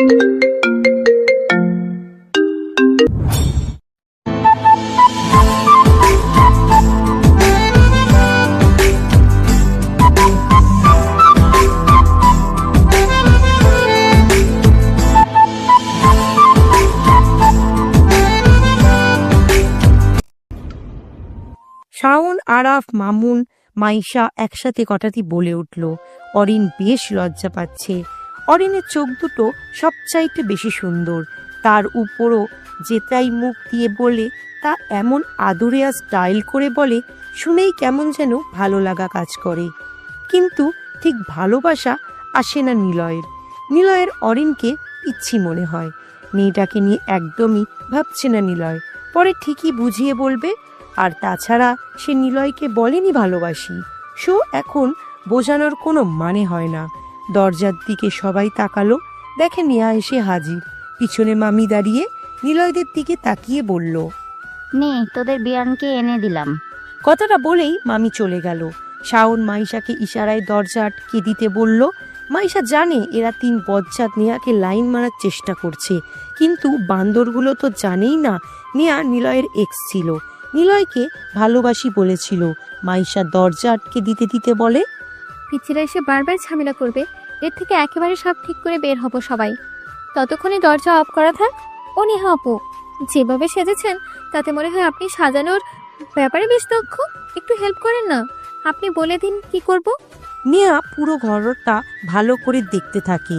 শাওন, আরাফ, মামুন, মাইশা একসাথে কথাটি বলে উঠল। অরিন বেশ লজ্জা পাচ্ছে। অরিনের চোখ দুটো সবচাইতে বেশি সুন্দর, তার উপরও যেটাই মুখ দিয়ে বলে তা এমন আদরে আর স্টাইল করে বলে, শুনেই কেমন যেন ভালো লাগা কাজ করে। কিন্তু ঠিক ভালোবাসা আসে না নিলয়ের। নিলয়ের অরিনকে পিচ্ছি মনে হয়। মেয়েটাকে নিয়ে একদমই ভাবছে না নিলয়। পরে ঠিকই বুঝিয়ে বলবে। আর তাছাড়া সে নিলয়কে বলেনি ভালোবাসি। সো এখন বোঝানোর কোনো মানে হয় না। দরজার দিকে সবাই তাকালো, দেখে নেহা এসে হাজির। পিছনে মামি দাঁড়িয়ে নিলয়দের দিকে তাকিয়ে বলল, নে তোদের বিয়ানকে এনে দিলাম। কথাটা বলেই মামি চলে গেল। শাওন মাইশাকে ইশারায় দরজা আটকে দিতে বলল। মাইশা জানে এরা তিন বজ্জাত নেহাকে লাইন মারার চেষ্টা করছে, কিন্তু বান্দরগুলো তো জানেই না নেহা নিলয়ের এক্স ছিল, নিলয়কে ভালোবাসি বলেছিল। মাইশা দরজা আটকে দিতে দিতে বলে, পিচ্ছিরা এসে বারবার ঝামেলা করবে, এর থেকে একেবারে সব ঠিক করে বের হব সবাই। ততক্ষণে দরজা অফ করা থাক। ও নেহা আপু, যেভাবে সেজেছেন তাতে মনে হয় আপনি সাজানোর ব্যাপারে বেশ দক্ষ। একটু হেল্প করেন না, আপনি বলে দিন কি করব। নেহা পুরো ঘরটা ভালো করে দেখতে থাকে।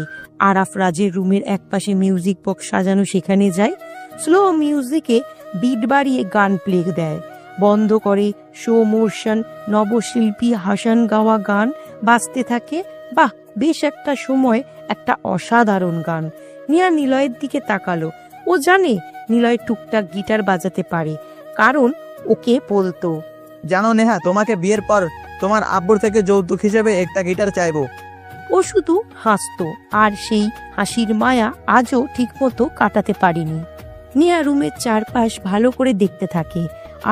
আরাফ রাজের রুমের একপাশে মিউজিক বক্স সাজানো, সেখানে যায়। স্লো মিউজিকে বিট বাড়িয়ে গান প্লে দেয়। বন্ধ করে শো মোশন নবশিল্পী হাসান গাওয়া গান বাজতে থাকে। বাহ, বেশ একটা সময় একটা অসাধারণ গান। নেহা নিলয়ের দিকে তাকালো। ও জানে নিলয় টুকটাক গিটার বাজাতে পারে, কারণ ওকে বলতো, জানো নেহা, তোমাকে বিয়ের পর তোমার আব্বুর থেকে যৌতুক হিসেবে একটা গিটার চাইবো। ও শুধু হাসতো, আর সেই হাসির মায়া আজও ঠিকমতো কাটাতে পারেনি। নেহা রুমের চারপাশ ভালো করে দেখতে থাকে,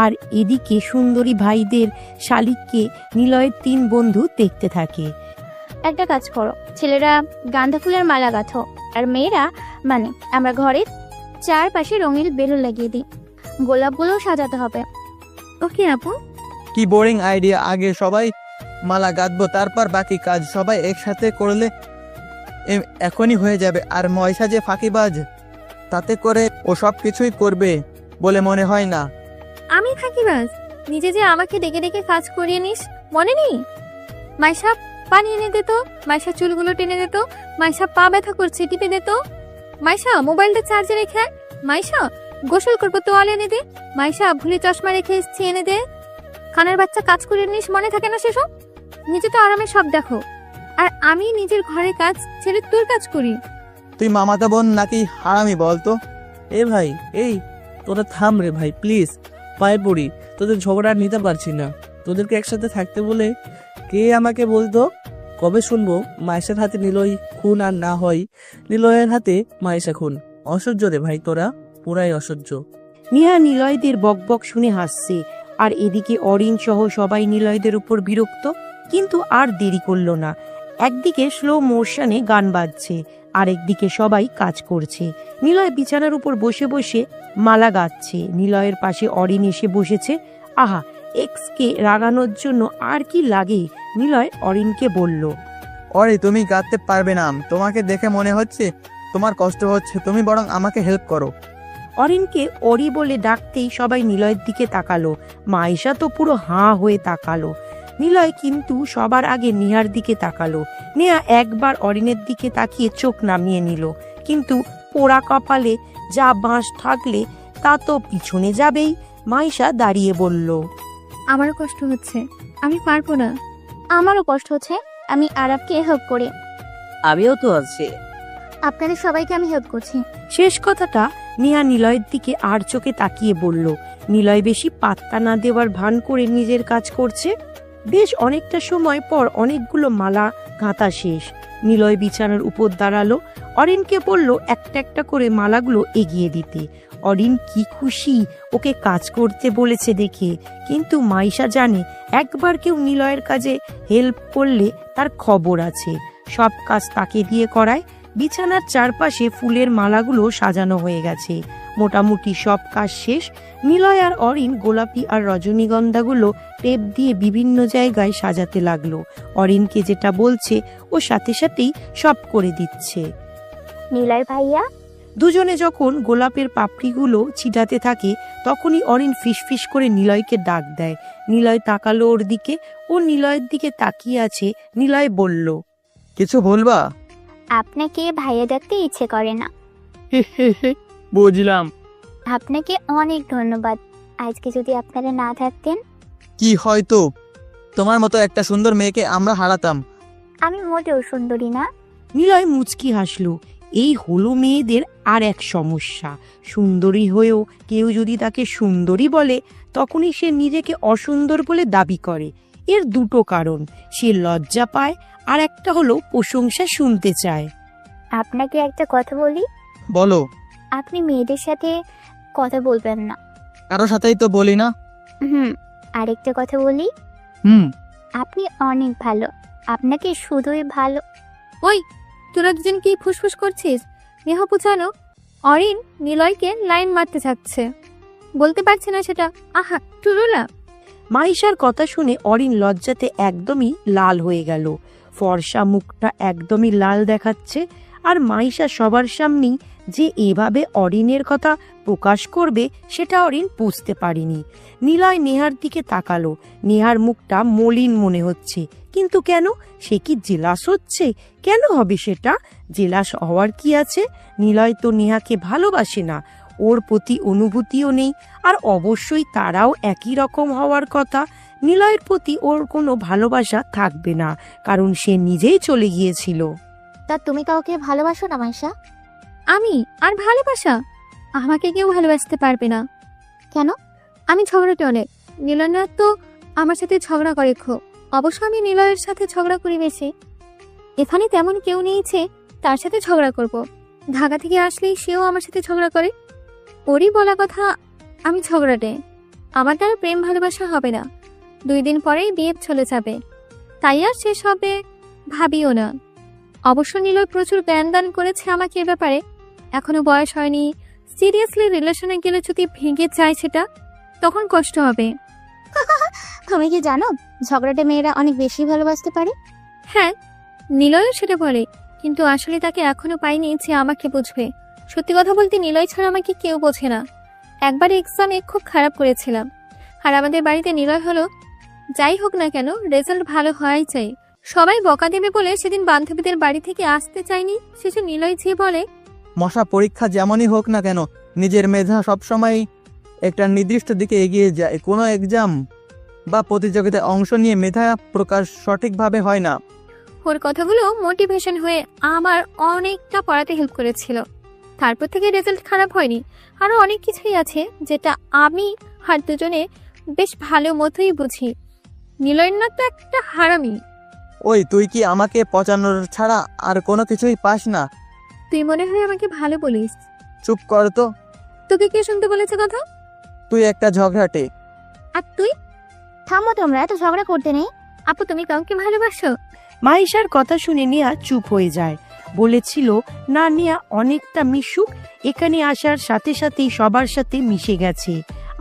আর এদিকে সুন্দরী ভাইদের শালিককে নিলয়ের তিন বন্ধু দেখতে থাকে। একটা কাজ করো, ছেলেরা গাঁদা ফুলের মালা গাঁথো, আর মেয়েরা মানে আমরা ঘরের চারপাশে রঙিন বেলুন লাগিয়ে দিই। গোলাপগুলো সাজাতে হবে। ওকে আপু। কি বোরিং আইডিয়া। আগে সবাই মালা গাঁথবো, তারপর বাকি কাজ সবাই একসাথে করলে এখনই হয়ে যাবে। আর ময়সা যে ফাঁকিবাজ, তাতে করে ও সব কিছুই করবে বলে মনে হয় না। আমি ফাঁকিবাজ? নিজে যে আমাকে ডেকে ডেকে কাজ করিয়ে নিস, মনে নেই? মাইশা পানি এনে দিত, মাইশা চুলগুলো টেনে দিত, মাইশা পা ব্যথা করছে টিপে দিত, মাইশা মোবাইলটা চার্জে রেখে, মাইশা গোসল করবো তোয়াল এনে দে, মাইশা ভুলে চশমা রেখে এসছি এনে দে। খানের বাচ্চা কাজ করে নিস, মনে থাকে না সেসব? নিজে তো আরামে সব দেখো, আর আমি নিজের ঘরে কাজ ছেড়ে তোর কাজ করি। তুই মামাতো বোন নাকি হারামি বলতো? এ ভাই, এই তোরা থাম রে ভাই, প্লিজ পায়ে পড়ি। তোদের ঝগড়া নিতে পারছি না। তোদেরকে একসাথে থাকতে বলে কে আমাকে বলতো? কবে শুনবো মায়েশার হাতে নিলয় খুন, আর না হয় নিলয়ের হাতে মায়েশা খুন। অসহ্য রে ভাই, তোরা পুরাই অসহ্য। নেহা নিলয়দের বকবক শুনে হাসছে, আর এদিকে অরিন সহ সবাই নিলয়দের উপর বিরক্ত। কিন্তু আর দেরি করলো না। একদিকে স্লো মোশনে গান বাজছে, আর একদিকে সবাই কাজ করছে। নিলয় বিছানার উপর বসে বসে মালা গাচ্ছে। নিলয়ের পাশে অরিন এসে বসেছে। আহা, এক্স কে রাগানোর জন্য আর কি লাগে। নিলয় অরিনকে বলল, অরে তুমি গাঁথতে পারবে না, তোমাকে দেখে মনে হচ্ছে তোমার কষ্ট হচ্ছে, তুমি বরং আমাকে হেল্প করো। অরিনকে অরি বলে ডাকতেই সবাই নিলয়ের দিকে তাকালো। মাইশা তো পুরো হাঁ হয়ে তাকালো। নিলয় কিন্তু সবার আগে নেহার দিকে তাকালো। নেহা একবার অরিনের দিকে তাকিয়ে চোখ নামিয়ে নিল, কিন্তু পোড়া কপালে যা বাঁশ থাকলে তা তো পিছনে যাবেই। মাইশা দাঁড়িয়ে বলল, আমারও কষ্ট হচ্ছে, আমি পারবো না। আমারও কষ্ট হচ্ছে, আমি আরাফকে হেল্প করি। আমিও তো আছি। আপনাদের সবাইকে আমি হেল্প করছি। শেষ কথাটা নেহা নিলয়ের দিকে আর চোখে তাকিয়ে বলল। নিলয় বেশি পাত্তা না দেওয়ার ভান করে নিজের কাজ করছে। বেশ অনেকটা সময় পর অনেকগুলো মালা গাঁথা শেষ। নিলয় বিছানার উপর দাঁড়ালো। অরিনকে বলল একটা একটা করে মালাগুলো এগিয়ে দিতে। অরিন কি খুশি ওকে কাজ করতে বলেছে দেখে। কিন্তু মাইশা জানে একবার কেউ নিলয়ের কাজে হেল্প করলে তার খবর আছে। সব কাজ তাকে দিয়ে করায়। বিছানার চারপাশে ফুলের মালাগুলো সাজানো হয়ে গেছে। মোটামুটি সব কাজ শেষ। নিলয় আর অরিন গোলাপি আর রজনীগন্ধাগুলো টেপ দিয়ে বিভিন্ন জায়গায় সাজাতে লাগলো। অরিনকে যেটা বলছে ও সাথে সাথেই সব করে দিচ্ছে। নিলয় ভাইয়া, দুজনে যখন গোলাপের পাপড়িগুলো ছিটাতে থাকে তখনই অরিন ফিসফিস করে নিলয়কে ডাক দেয়। নিলয় তাকালো ওর দিকে, ও নিলয়ের দিকে তাকিয়ে আছে। নিলয় বলল, কিছু বলবা? আপনাকে ভাইয়া ডাকতে ইচ্ছে করে না। বুঝলাম। আপনাকে অনেক ধন্যবাদ। আজকে যদি আপনারা না থাকতেন, কি হয়তো তোমার মতো একটা সুন্দর মেয়েকে আমরা হারাতাম। আমি মোটেও সুন্দরী না। নিলয় মুচকি হাসলো। এই হলো মেয়েদের আর এক সমস্যা। সুন্দরী হয়েও কেউ যদি তাকে সুন্দরী বলে তখনই সে নিজেকে অসুন্দর বলে দাবি করে। এর দুটো কারণ, সে লজ্জা পায় আর একটা হলো প্রশংসা শুনতে চায়। আপনাকে একটা কথা বলি, বলো। আপনি মেয়েদের সাথে কথা বলবেন না। কারো সাথেই তো বলি না। আরেকটা কথা বলি, হুম। আপনি অনেক ভালো। আপনাকে শুধুই ভালো। ওই, তোরা দুজন কি ফুসফুস করছিস? নেহা পুছানো। অরিন নিলয়কে লাইন মারতে থাকছে, বলতে পারছে না সেটা। আহা টুরুলা। মাইশার কথা শুনে অরিন লজ্জাতে একদমই লাল হয়ে গেল। ফর্সা মুখটা একদমই লাল দেখাচ্ছে। আর মাইশা সবার সামনেই যে এভাবে অরিনের কথা প্রকাশ করবে সেটা অরিন বুঝতে পারেনি। নিলয় নেহার দিকে তাকালো। নেহার মুখটা মলিন মনে হচ্ছে। কিন্তু কেন? সে কি জেলাস হচ্ছে? কেন হবে সেটা? জেলাস হওয়ার কি আছে? নিলয় তো নেহাকে ভালোবাসে না, ওর প্রতি অনুভূতিও নেই। আর অবশ্যই তারাও একই রকম হওয়ার কথা। নিলয়ের প্রতি ওর কোনো ভালোবাসা থাকবে না, কারণ সে নিজেই চলে গিয়েছিল। তা তুমি কাউকে ভালোবাসো না মাইশা? আমি আর ভালোবাসা? আমাকে কেউ ভালোবাসতে পারবে না। কেন? আমি ঝগড়াটে অনেক। নিলয় না তো আমার সাথে ঝগড়া করে খুব। অবশ্য আমি নিলয়ের সাথে ঝগড়া করি বেশি। এখানে তেমন কেউ নেইছে তার সাথে ঝগড়া করব। ঢাকা থেকে আসলেই সেও আমার সাথে ঝগড়া করে। ওরই বলা কথা আমি ঝগড়াটে। আমার দ্বারা প্রেম ভালোবাসা হবে না। 2 দিন পরেই বিয়ে চলে যাবে, তাই আর শেষ হবে ভাবিও না। অবশ্য নিলয় প্রচুর জ্ঞান দান করেছে আমাকে এ ব্যাপারে। এখনো বয়স হয়নি। সিরিয়াসলি রিলেশনে গেলে যদি ভেঙে যায় সেটা, তখন কষ্ট হবে। তুমি কি জানো ঝগড়াটে মেয়েরা অনেক বেশি ভালোবাসতে পারে? হ্যাঁ, নিলয়ও সেটা বলে, কিন্তু আসলে তাকে এখনো পাইনি যে আমাকে বুঝবে। সত্যি কথা বলতে নিলয় ছাড়া আমাকে কেউ বোঝে না। একবার এক্সামে খুব খারাপ করেছিলাম, আর আমাদের বাড়িতে নিলয় হলো। যাই হোক না কেন, রেজাল্ট ভালো হওয়াই চাই। সবাই বকা দেবে বলে সেদিন বান্ধবীদের বাড়ি থেকে আসতে চাইনি। শেষে নিলয় যে বলে, মশা পরীক্ষা যেমনই হোক না কেন, নিজের মেধা সবসময় একটা নির্দিষ্ট দিকে এগিয়ে যায়। কোনো এক্সাম বা প্রতিযোগিতায় অংশ নিয়ে মেধা প্রকাশ সঠিকভাবে হয় না। ওর কথাগুলো মোটিভেশন হয়ে আমার অনেকটা পড়াতে হেল্প করেছিল। তারপর থেকে রেজাল্ট খারাপ হয়নি। আরো অনেক কিছুই আছে যেটা আমি আর দুজনে বেশ ভালো মতোই বুঝি। নিলয় না তো একটা হারামি। ওই, তুই কি আমাকে পচানোর ছাড়া আর কোনো কিছুই পাস না? তুই মনে হয় আমাকে ভালো বলিস। চুপ কর তো। তোকে কে শুনতে বলেছে কথা? তুই একটা ঝগড়াটে। আর তুই? থামো, তোমরা এত ঝগড়া করতে নেই। আপু, তুমি কাউকে ভালোবাসো? মাইশার কথা শুনে নেহা চুপ হয়ে যায়। বলেছিল না, নেহা অনেকটা মিশুক। এখানে আসার সাথে সাথেই সবার সাথে মিশে গেছে।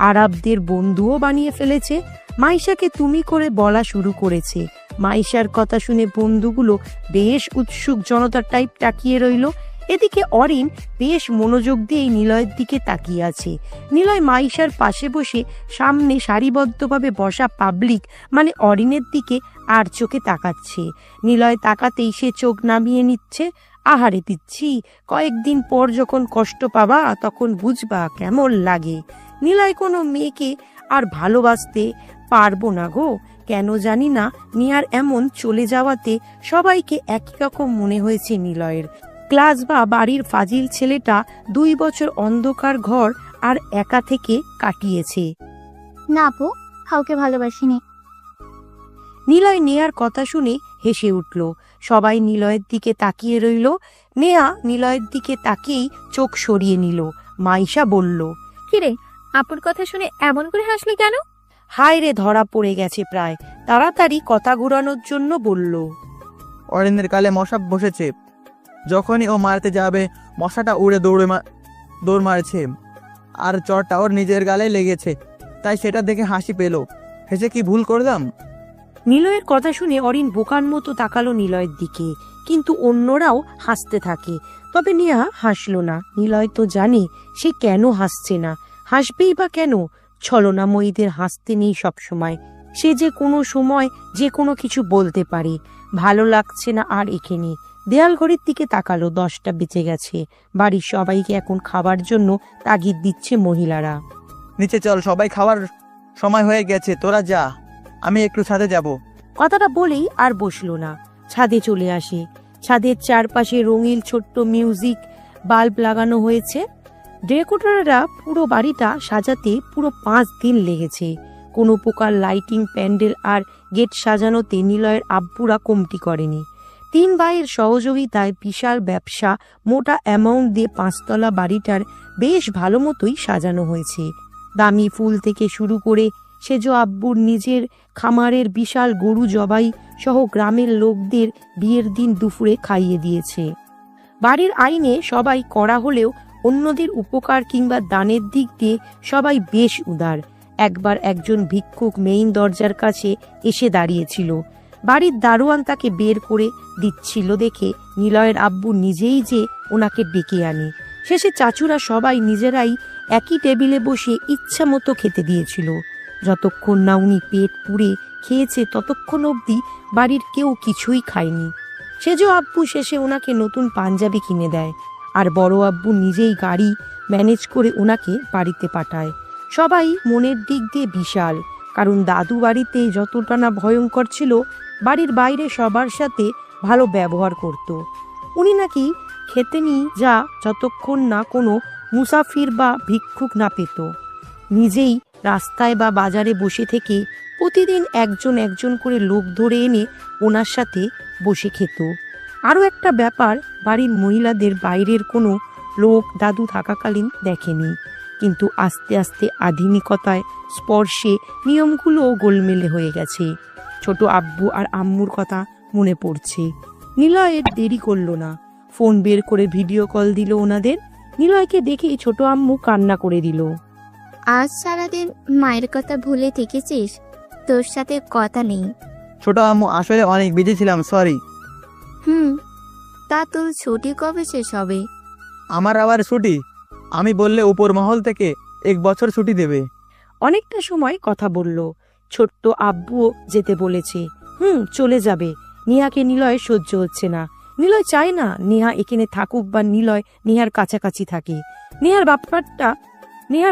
আরবদের বন্ধুও বানিয়ে ফেলেছে। মাইশাকে তুমি করে বলা শুরু করেছে। মাইশার কথা শুনে বন্ধুগুলো বেশ উৎসুক জনতার টাইপ তাকিয়ে রইল। এদিকে অরিন বেশ মনোযোগ দিয়ে নিলয়ের দিকে তাকিয়ে আছে। নিলয় মাইশার পাশে বসে সামনে সারিবদ্ধভাবে বসা পাবলিক মানে অরিনের দিকে আর চোখে তাকাচ্ছে। নিলয় তাকাতেই সে চোখ নামিয়ে নিচ্ছে। আহারে দিচ্ছি, কয়েকদিন পর যখন কষ্ট পাবা তখন বুঝবা কেমন লাগে। নিলয় কোনো মেয়েকে আর ভালোবাসতে পারবো না গো। কেন জানি না, নিয়ার এমন চলে যাওয়াতে সবাইকে একই রকম মনে হয়েছে নিলয়ের। ক্লাস বা বাড়ির ফাজিল ছেলেটা 2 বছর অন্ধকার ঘর আর একা থেকে কাটিয়েছে। না আপু, কাউকে ভালোবাসিনি। নিলয় নেয়ার কথা শুনে হেসে উঠল। সবাই নিলয়ের দিকে তাকিয়ে রইল। নেয়া নিলয়ের দিকে তাকিয়েই চোখ সরিয়ে নিল। মাইশা বলল, কিরে, আপুর কথা শুনে এমন করে হাসলি কেন? হায় রে, ধরা পড়ে গেছে প্রায়। তাড়াতাড়ি কথা ঘুরানোর জন্য বলল, অরিনের গালে মশা বসেছে। যখনই ও মারতে যাবে মশাটা উড়ে দৌড় মারছে, আর চরটা ওর নিজের গালে লেগেছে, তাই সেটা দেখে হাসি পেল। হেসে কি ভুল করলাম? নিলয়ের কথা শুনে অরিন বোকার মতো তাকালো নিলয়ের দিকে, কিন্তু অন্যরাও হাসতে থাকে। তবে নেহা হাসলো না। নিলয় তো জানে সে কেন হাসছে না, হাসবেই বা কেন? ছলনাময়ীদের হাসতে নেই সবসময়। সে যে কোনো সময় যে কোনো কিছু বলতে পারে। ভালো লাগছে না আর এখানে। দেয়াল ঘড়ির দিকে তাকালো, 10টা বেজে গেছে। বাড়ির সবাইকে এখন খাবার জন্য তাগিদ দিচ্ছে মহিলারা। নিচে চল, সবাই খাওয়ার সময় হয়ে গেছে, তোরা যা, আমি একটু ছাদে যাব। কথাটা বলেই আর বসলো না, ছাদে চলে আসে। ছাদের চারপাশে রঙিন ছোট্ট মিউজিক বাল্ব লাগানো হয়েছে। ডেকোরেটররা পুরো বাড়িটা সাজাতে পুরো 5 দিন লেগেছে। কোনো প্রকার লাইটিং, প্যান্ডেল আর গেট সাজানোতে নিলয়ের আব্বুরা কমতি করেনি। 3 ভাইয়ের সহযোগিতায় বিশাল ব্যবসা মোটা অ্যামাউন্ট দিয়ে 5 তলা বাড়িটার বেশ ভালো মতোই সাজানো হয়েছে। দামি ফুল থেকে শুরু করে সেজ আব্বুর নিজের খামারের বিশাল গরু জবাই সহ গ্রামের লোকদের বিয়ের দিন দুপুরে খাইয়ে দিয়েছে। বাড়ির আইনে সবাই কড়া হলেও অন্যদের উপকার কিংবা দানের দিক দিয়ে সবাই বেশ উদার। একবার একজন ভিক্ষুক মেইন দরজার কাছে এসে দাঁড়িয়েছিল। বাড়ির দারোয়ান তাকে বের করে দিচ্ছিল দেখে নিলয়ের আব্বু নিজেই যে ওনাকে ডেকে আনে। শেষে চাচুরা সবাই নিজেরাই একই টেবিলে বসে ইচ্ছা মতো খেতে দিয়েছিল। যতক্ষণ না উনি পেট পুড়ে খেয়েছে ততক্ষণ অবধি বাড়ির কেউ কিছুই খায়নি। সেজ আব্বু শেষে ওনাকে নতুন পাঞ্জাবি কিনে দেয়, আর বড় আব্বু নিজেই গাড়ি ম্যানেজ করে ওনাকে বাড়িতে পাঠায়। সবাই মনের দিক দিয়ে বিশাল, কারণ দাদু বাড়িতে যতটা না ভয়ঙ্কর ছিল, বাড়ির বাইরে সবার সাথে ভালো ব্যবহার করত। উনি নাকি খেতেনি যা যতক্ষণ না কোনো মুসাফির বা ভিক্ষুক না পেত। নিজেই রাস্তায় বা বাজারে বসে থেকে প্রতিদিন একজন একজন করে লোক ধরে এনে ওনার সাথে বসে খেত। আরও একটা ব্যাপার, বাড়ির মহিলাদের বাইরের কোনো লোক দাদু থাকাকালীন দেখেনি, কিন্তু আস্তে আস্তে আধুনিকতায় স্পর্শে নিয়মগুলোও গোলমেলে হয়ে গেছে। ছোট আব্বু আর আম্মুর কথা মনে পড়ছে। নিলয়ের দেরি করলো না, ফোন বের করে ভিডিও কল দিল ওনাদের। নিলয়কে দেখে ছোট আম্মু কান্না করে দিল। আজ সারাদিন মায়ের কথা ভুলে থেকেছিস, তোর সাথে কথা নেই। ছোট আম্মু, আসলে অনেক বিজি ছিলাম, সরি। তা তোর ছুটি কবে শেষ হবে? আমার আবার ছুটি? আমি বললে উপর মহল থেকে 1 বছর ছুটি দেবে। অনেকটা সময় কথা বলল। ছোট্ট আব্বুও যেতে বলেছে। চলে যাবে। নেহাকে নিলয় সহ্য হচ্ছে না। নিলয় চায় না নেহা এখানে থাকুক বা নিলয় নেহার কাছাকাছি থাকে। নেহার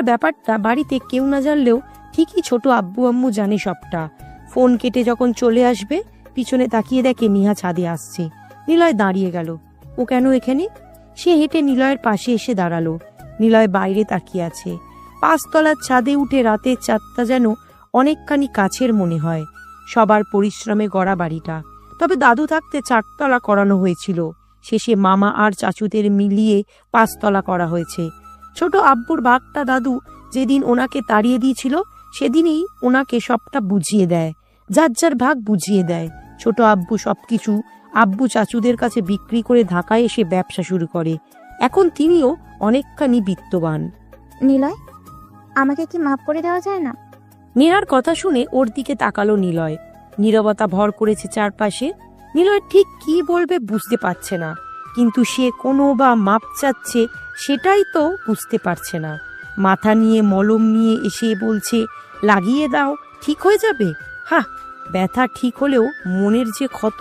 ব্যাপারটা বাড়িতে কেউ না জানলেও ঠিকই ছোট আব্বু আম্মু জানে সবটা। ফোন কেটে যখন চলে আসবে, পিছনে তাকিয়ে দেখে নেহা ছাদে আসছে। নিলয় দাঁড়িয়ে গেল। ও কেন এখানে? সে হেঁটে নিলয়ের পাশে এসে দাঁড়ালো। নিলয় বাইরে তাকিয়ে আছে। 5 তলার ছাদে উঠে রাতের চাঁদটা যেন অনেকখানি কাছের মনে হয়। সবার পরিশ্রমে গড়া বাড়িটা, তবে দাদু থাকতে 4 তলা করানো হয়েছিল। শেষে মামা আর চাচুদের মিলিয়ে 5 তলা করা হয়েছে। ছোট আব্বুর ভাগটা দাদু যেদিন ওনাকে তাড়িয়ে দিয়েছিল, সেদিনই ওনাকে সবটা বুঝিয়ে দেয়, যার যার ভাগ বুঝিয়ে দেয়। ছোট আব্বু সবকিছু আব্বু চাচুদের কাছে বিক্রি করে ঢাকায় এসে ব্যবসা শুরু করে। এখন তিনিও অনেকখানি বিত্তবান। নিলয়, আমাকে কি মাফ করে দেওয়া যায় না? নেহার কথা শুনে ওর দিকে তাকালো নিলয়। নীরবতা ভর করেছে চারপাশে। নিলয় ঠিক কি বলবে বুঝতে পারছে না, কিন্তু সে কোনো বা মাপ চাচ্ছে সেটাই তো বুঝতে পারছে না। মাথা নিয়ে মলম নিয়ে এসে বলছে, লাগিয়ে দাও, ঠিক হয়ে যাবে। ব্যথা ঠিক হলেও মনের যে ক্ষত,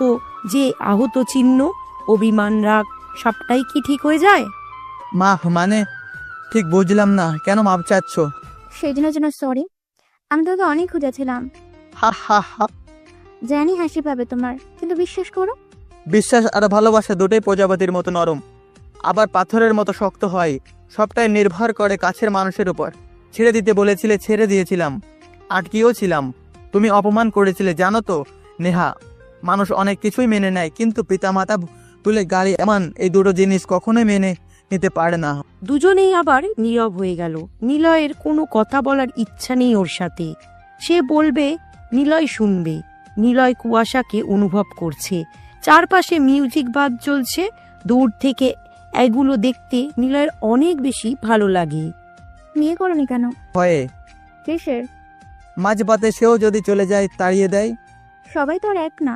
যে আহত চিহ্ন, অভিমান, রাগ, সবটাই কি ঠিক হয়ে যায়? মাফ মানে? ঠিক বুঝলাম না, কেন মাপ চাচ্ছ? সেদিনের জন্য সরি। আমি তোকে অনেক খুঁজেছিলাম। হা হা হা। জানি হাসি পাবে তোমার, কিন্তু বিশ্বাস করো, বিশ্বাস আর ভালোবাসা দুটোই প্রজাপতির মতো নরম, আবার পাথরের মতো শক্ত হয়। সবটাই নির্ভর করে কাছের মানুষের উপর। ছেড়ে দিতে বলেছিলে, ছেড়ে দিয়েছিলাম, আটকিও ছিলাম। তুমি অপমান করেছিলে, জানো তো নেহা। মানুষ অনেক কিছুই মেনে নেয়, কিন্তু পিতামাতা তুলে গালি, এমন এই দুটো জিনিস কখনোই মেনে নিতে পারে না। দুজনেই আবার নীরব হয়ে গেল। নিলয়ের কোনো কথা বলার ইচ্ছা নেই ওর সাথে। সে বলবে, নিলয় শুনবে। নিলয় কুয়াশাকে অনুভব করছে। চারপাশে মিউজিক বাজ চলছে, দূর থেকে এগুলো দেখতে নিলয়ের অনেক বেশি ভালো লাগে। বিয়ে করনি কেন? ভয়ে। কিসের? মাঝপথে সেও যদি চলে যায়, তাড়িয়ে দেয়। সবাই তো আর এক না।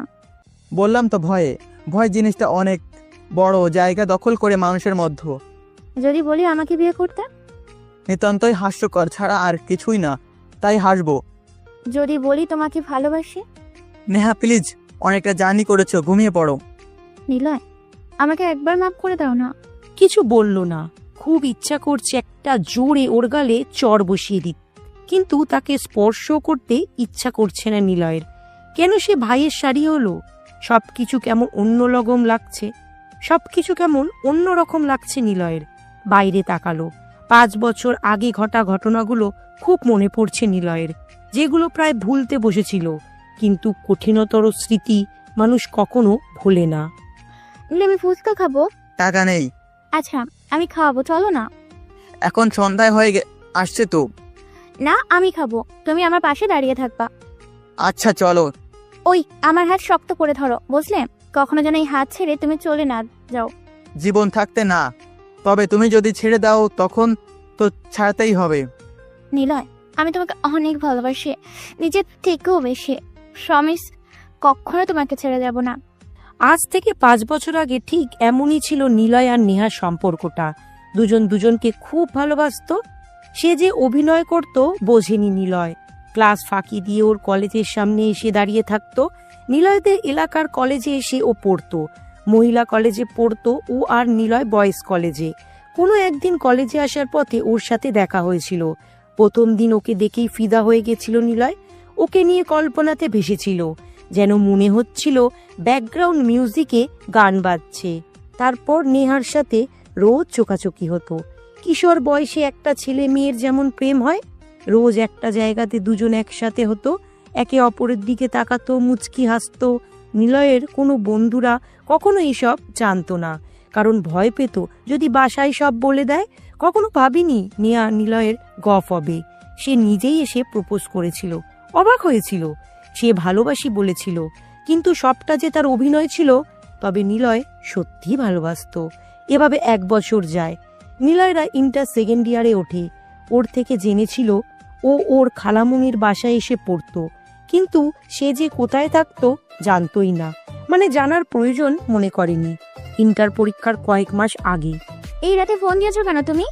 বললাম তো ভয়ে। ভয় জিনিসটা অনেক বড় জায়গা দখল করে মানুষের মধ্যে। যদি বলি আমাকে বিয়ে করতে? নিতান্তই হাস্যকর ছাড়া আর কিছুই না, তাই হাসবো। যদি বলি তোমাকে ভালোবাসি? নেহা প্লিজ, অনেকটা জার্নি করেছো, ঘুমিয়ে পড়ো। নিলয়, আমাকে একবার মাফ করে দাও না। কিছু বলল না। খুব ইচ্ছা করছে একটা জোরে ওর গালে চর বসিয়ে দিত, কিন্তু তাকে স্পর্শ করতে ইচ্ছা করছে না নিলয়ের। কেন সে ভাইয়ের শাড়ি হলো? সবকিছু কেমন অন্যরকম লাগছে, সবকিছু কেমন অন্যরকম লাগছে নিলয়ের। বাইরে তাকালো। 5 বছর আগে ঘটা ঘটনাগুলো খুব মনে পড়ছে নিলয়ের, যেগুলো প্রায় ভুলতে বসেছিল। কিন্তু কঠিনতর স্মৃতি মানুষ কখনো ভোলে না। নিলে আমি ফুচকা খাবো। টাকা নেই। আচ্ছা, আমি খাওয়াবো, চলো না। এখন সন্ধ্যায় হয়ে আসছে তো। না, আমি খাবো, তুমি আমার পাশে দাঁড়িয়ে থাকবা। আচ্ছা চলো। ওই, আমার হাত শক্ত করে ধরো, বুঝলে? কখনো যেন এই হাত ছেড়ে তুমি চলে না যাও। জীবন থাকতে না, তবে তুমি যদি ছেড়ে দাও তখন তো ছাড়তেই হবে। নিলয়, আমি তোমাকে অনেক ভালোবাসি, নিজের থেকেও বেশি। প্রমিস, কখনো তোমাকে ছেড়ে যাব না। আজ থেকে 5 বছর আগে ঠিক এমনই ছিল নিলয় আর নেহার সম্পর্কটা। দুজন দুজনকে খুব ভালোবাসতো। সে যে অভিনয় করত বোঝেনি নিলয়। ক্লাস ফাঁকি দিয়ে ওর কলেজের সামনে এসে দাঁড়িয়ে থাকতো। নিলয়দের এলাকার কলেজে এসে ও পড়তো, মহিলা কলেজে পড়তো ও, আর নিলয় বয়েজ কলেজে। কোনো একদিন কলেজে আসার পথে ওর সাথে দেখা হয়েছিল। প্রথম দিন ওকে দেখেই ফিদা হয়ে গেছিল নিলয়। ওকে নিয়ে কল্পনাতে ভেসেছিল, যেন মনে হচ্ছিল ব্যাকগ্রাউন্ড মিউজিকে গান বাজছে। তারপর নেহার সাথে রোজ চোখাচোখি হতো। কিশোর বয়সে একটা ছেলে মেয়ের যেমন প্রেম হয়, রোজ একটা জায়গাতে দুজন একসাথে হতো, একে অপরের দিকে তাকাতো, মুচকি হাসতো। নিলয়ের কোনো বন্ধুরা কখনো এসব জানতো না, কারণ ভয় পেত যদি বাসায় সব বলে দেয়। কখনো ভাবিনি নেহা নিলয়ের গফ হবে। সে নিজেই এসে প্রপোজ করেছিল। অবাক হয়েছিল। সে ভালোবাসি বলেছিল, কিন্তু সবটা যে তার অভিনয় ছিল। তবে নিলয় সত্যি ভালোবাসতো। এভাবে 1 বছর যায়। নিলয়রা ইন্টার সেকেন্ড ইয়ারে ওঠে। ওর থেকে জেনেছিল ও ওর খালামুনির বাসায় এসে পড়তো, কিন্তু সে যে কোথায় থাকতো জানতোই না, মানে জানার প্রয়োজন মনে করেনি। ইন্টার পরীক্ষার কয়েক মাস আগে। এই রাতে ফোন দিয়েছো কেন তুমি?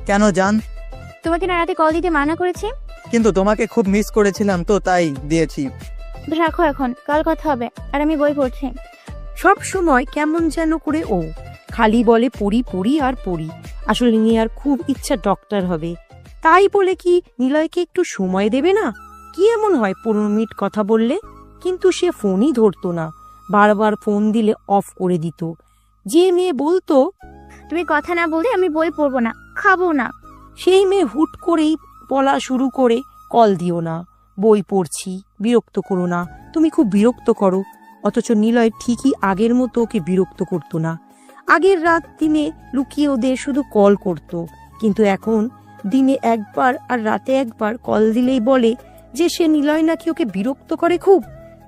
কেন জান? তোমাকে না রাতে কল দিতে মানা করেছি। কিন্তু তোমাকে খুব মিস করেছিলাম তো, তাই দিয়েছি। রাখো এখন, কাল কথা হবে। আর আমি বই পড়ছি। সব সময় কেমন যেন করে ও খালি বলে পড়ি পড়ি আর পড়ি। আসলে নেহার খুব ইচ্ছা ডক্টর হবে। তাই বলে কি নিলয়কে একটু সময় দেবে না? কি এমন হয় 15 মিনিট কথা বললে? কিন্তু সে ফোনই ধরতো না। বারবার ফোন দিলে অফ করে দিত। যে মেয়ে বলতো তুমি কথা না বললে আমি বই পড়বো না, খাবো না, সেই মেয়ে হুট করেই বলা শুরু করে, কল দিও না, বই পড়ছি, বিরক্ত করো না, তুমি খুব বিরক্ত করো। অথচ নিলয় ঠিকই আগের মতো ওকে বিরক্ত করতো না। আগের রাত দিনে লুকিয়ে ওদের শুধু কল করত, কিন্তু এখন দিনে একবার আর রাতে একবার কল দিলেই বলে যে সে নিলয় নাকি ওকে বিরক্ত করে খুব।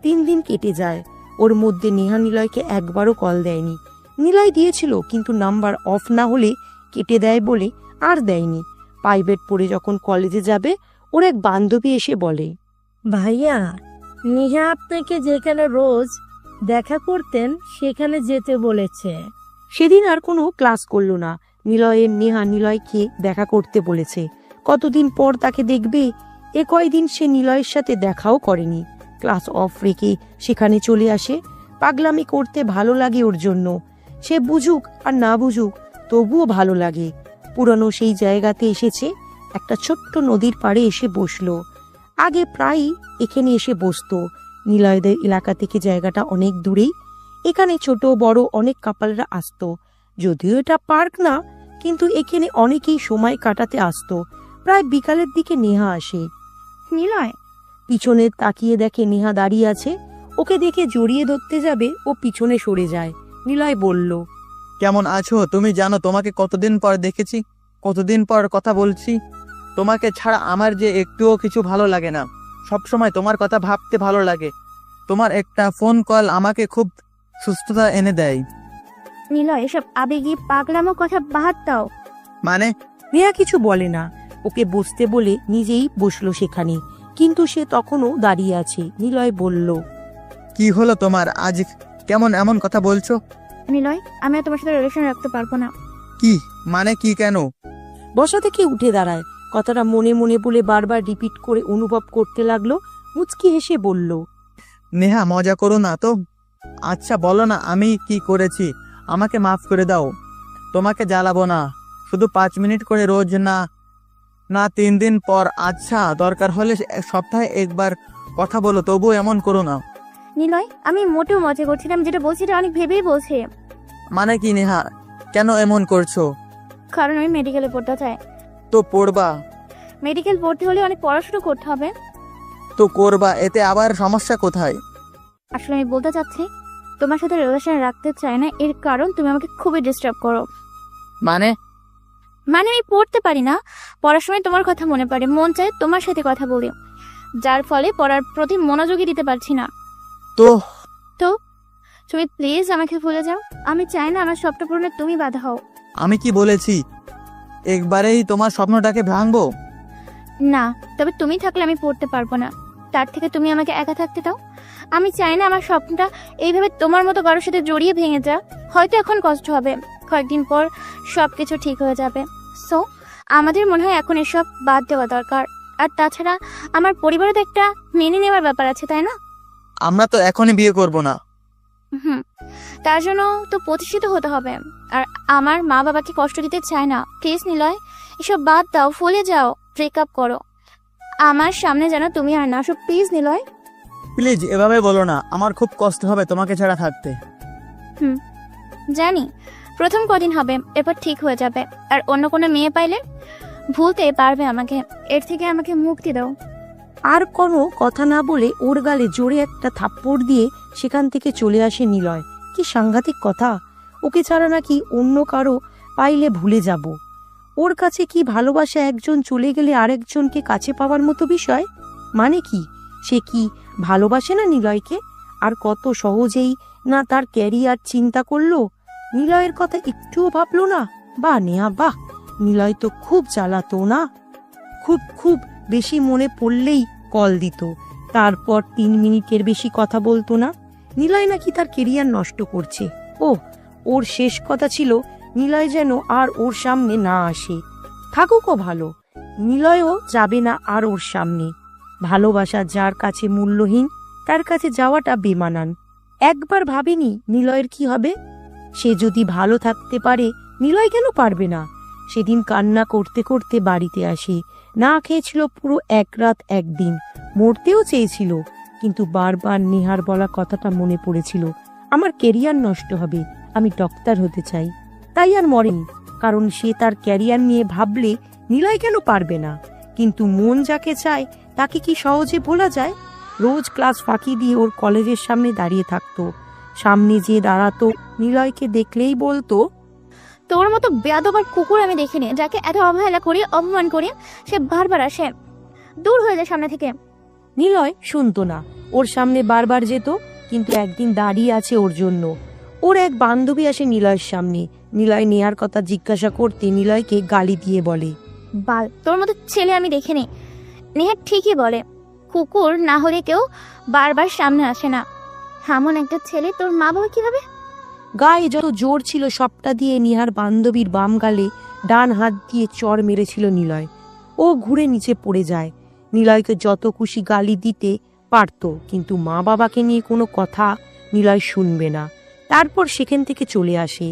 3 দিন কেটে যায়। ওর মধ্যে নেহা নিলয়কে একবারও কল দেয়নি। নিলয় দিয়েছিল, কিন্তু নাম্বার অফ না হলে কেটে দেয় বলে আর দেয়নি। প্রাইভেট পড়ে যখন কলেজে যাবে, ওর এক বান্ধবী এসে বলে, ভাইয়া, নেহা আপনাকে যেখানে রোজ দেখা করতেন সেখানে যেতে বলেছে। সেদিন আর কোনো ক্লাস করলো না। নিলয়ের নেহা নিলয়কে দেখা করতে বলেছে। কতদিন পর তাকে দেখবে, এ কয়দিন সে নিলয়ের সাথে দেখাও করেনি। ক্লাস অফ রেখে সেখানে চলে আসে। পাগলামি করতে ভালো লাগে ওর জন্য। সে বুঝুক আর না বুঝুক, তবুও ভালো লাগে। পুরনো সেই জায়গাতে এসেছে। একটা ছোট্ট নদীর পাড়ে এসে বসলো। আগে প্রায়ই এখানে এসে বসতো। নিলয়দের এলাকা থেকে জায়গাটা অনেক দূরেই। এখানে ছোট বড় অনেক কাপলরা আসতো। যদিও এটা পার্ক না, কিন্তু এখানে অনেকেই সময় কাটাতে আসতো। প্রায় বিকালের দিকে নেহা আসে। নিলয়, পিছনে তাকিয়ে দেখে নেহা দাঁড়িয়ে আছে। ওকে দেখে জড়িয়ে ধরতে যাবে, ও পিছনে সরে যায়। নিলয় বলল, কেমন আছো? তুমি জানো তোমাকে কতদিন পর দেখেছি, কতদিন পর কথা বলছি। তোমাকে ছাড়া আমার যে একটুও কিছু ভালো লাগে না। সবসময় তোমার কথা ভাবতে ভালো লাগে। তোমার একটা ফোন কল আমাকে খুব সুস্থতা এনে দেয়। নিলয়, এসব আবেগী পাগলামো কথা বাদ দাও। মানে নেহা কিছু বলে না, ওকে বসতে বলে নিজেই বসলো সেখানে, কিন্তু সে তখনও দাঁড়িয়ে আছে। নিলয় বলল, কি হলো তোমার, আজ কেমন এমন কথা বলছো? নিলয়, আমি আর তোমার সাথে রিলেশন রাখতে পারবো না। কি মানে, কি কেন? বসা থেকে উঠে দাঁড়ায়, কথাটা মনে মনে বলে বারবার রিপিট করে অনুভব করতে লাগলো। মুচকি হেসে বলল, নেহা মজা করো না তো। আচ্ছা বলো না আমি কি করেছি, আমাকে মাফ করে দাও। তোমাকে জ্বালাবো না, শুধু 5 মিনিট করে রোজ না, না 3 দিন পর। আচ্ছা দরকার হলে সপ্তাহে একবার কথা বলো, তবুও এমন করো না। নিলয়, আমি মোটেও মজা করছিলাম, যেটা বলছি এটা অনেক ভেবেই বলছি। মানে কি নেহা, কেন এমন করছো? কারণ আমি মেডিকেলে পড়তে চাই। তো পড়বা, মেডিকেল পড়তে হলে অনেক পড়াশোনা করতে হবে। তো করবা, এতে আবার সমস্যা কোথায়? আসলে আমি বলতে চাচ্ছি, তোমার সাথে রিলেশন রাখতে চাই না, এর কারণ তুমি আমাকে খুবই ডিস্টার্ব করো। মানে মানে আমি পড়তে পারি না, পড়ার সময় তোমার কথা মনে পড়ে, মন চায় তোমার সাথে কথা বলি, যার ফলে পড়ার প্রতি মনোযোগী দিতে পারছি না। তো তুমি প্লিজ আমাকে ভুলে যাও। আমি চাই না আমার স্বপ্ন পূরণে তুমি বাধা হও। আমি কি বলেছি একবারেই তোমার স্বপ্নটাকে ভাঙবো? না, তবে তুমি থাকলে আমি পড়তে পারবো না, তার থেকে তুমি আমাকে একা থাকতে দাও। আমি চাই না আমার স্বপ্নটা এইভাবে তোমার মতো কারোর সাথে জড়িয়ে ভেঙে যা। হয়তো এখন কষ্ট হবে, কয়েকদিন পর সবকিছু ঠিক হয়ে যাবে। সো আমাদের মনে হয় এখন এসব বাদ দেওয়া দরকার। আর তাছাড়া আমার পরিবারে তো একটা মেনে নেওয়ার ব্যাপার আছে, তাই না? আমরা তো এখনই বিয়ে করব না। তার জন্য তো প্রতিষ্ঠিত হতে হবে, আর আমার মা বাবাকে কষ্ট দিতে চায় না। প্লিজ নিলয়, এসব বাদ দাও, ফলে যাও, ব্রেকআপ করো। আমার সামনে যেন তুমি আর না আসো, প্লিজ নিলয়। প্লিজ এভাবে বলো না, আমার খুব কষ্ট হবে তোমাকে ছাড়া থাকতে। জানি প্রথম কদিন হবে, এরপর ঠিক হয়ে যাবে। আর অন্য কোনো মেয়ে পাইলে ভুলতে পারবে আমাকে। এর থেকে আমাকে মুক্তি দাও। আর কোনো কথা না বলে ওর গালে জোরে একটা থাপ্পড় দিয়ে সেখান থেকে চলে আসে নিলয়। কি সাংঘাতিক কথা, ওকে ছাড়া নাকি অন্য কারো পাইলে ভুলে যাব। ওর কাছে কি ভালোবাসা একজন চলে গেলে আরেকজনকে কাছে পাওয়ার মতো বিষয়? মানে কি, সে কি ভালোবাসে না নিলয়কে? আর কত সহজেই না তার ক্যারিয়ার চিন্তা করলো, নিলয়ের কথা একটুও ভাবলো না। বাহ নেহা বাহ, নিলয় তো খুব জ্বালাতো না, খুব খুব বেশি মনে পড়লেই কল দিত, তারপর 3 মিনিটের বেশি কথা বলতো না। নিলয় নাকি তার কেরিয়ার নষ্ট করছে। ও, ওর শেষ কথা ছিল নিলয় যেন আর ওর সামনে না আসে। থাকুকও ভালো, নিলয়ও যাবে না আর ওর সামনে। ভালোবাসা যার কাছে মূল্যহীন, তার কাছে যাওয়াটা বেমানান। একবার ভাবেনি নিলয়ের কি হবে? সে যদি ভালো থাকতে পারে, নিলয় কেন পারবে না? সেদিন কান্না করতে করতে বাড়িতে আসে, না খেয়েছিল পুরো 1 রাত 1 দিন, মরতেও চেয়েছিল, কিন্তু বারবার নেহার বলা কথাটা মনে পড়েছিল, আমার ক্যারিয়ার নষ্ট হবে, আমি ডক্টর হতে চাই। তাই আর মরেনি, কারণ সে তার ক্যারিয়ার নিয়ে ভাবলে নিলয় কেন পারবে না। কিন্তু মন যাকে চায় তাকে কি সহজে ভোলা যায়? রোজ ক্লাস ফাঁকি দিয়ে ওর কলেজের সামনে দাঁড়িয়ে থাকতো, সামনে যে দাঁড়াতো নিলয়কে দেখলেই বলতো, তোর মতো বেয়াদব আর কুকুর আমি দেখিনি, যাকে এত অবহেলা করি, অপমান করি, সে বারবার আসে। দূর হয়ে যায় সামনে থেকে। নিলয় শুনতো না, ওর সামনে বারবার যেত, কিন্তু একদিন দাঁড়িয়ে আছে ওর জন্য। ওর এক বান্ধবী আসে নিলয়ের সামনে, নিলয় নেয়ার কথা জিজ্ঞাসা করতে নিলয়কে গালি দিয়ে বলে, বাল, তোর মতো ছেলে আমি দেখিনি। নেহা ঠিকই বলে, কুকুর না হলে কেউ বারবার সামনে আসে না। এমন একটা ছেলে তোর মা বাবা কিভাবে? গায়ে যত জোর ছিল সবটা দিয়ে নিহার বান্ধবীর বাম গালে ডান হাত দিয়ে চড় মেরেছিল নিলয়। ও ঘুরে নিচে পড়ে যায়। নিলয়কে যত খুশি গালি দিতে পারত, কিন্তু মা বাবাকে নিয়ে কোনো কথা নিলয় শুনবে না। তারপর সেখান থেকে চলে আসে।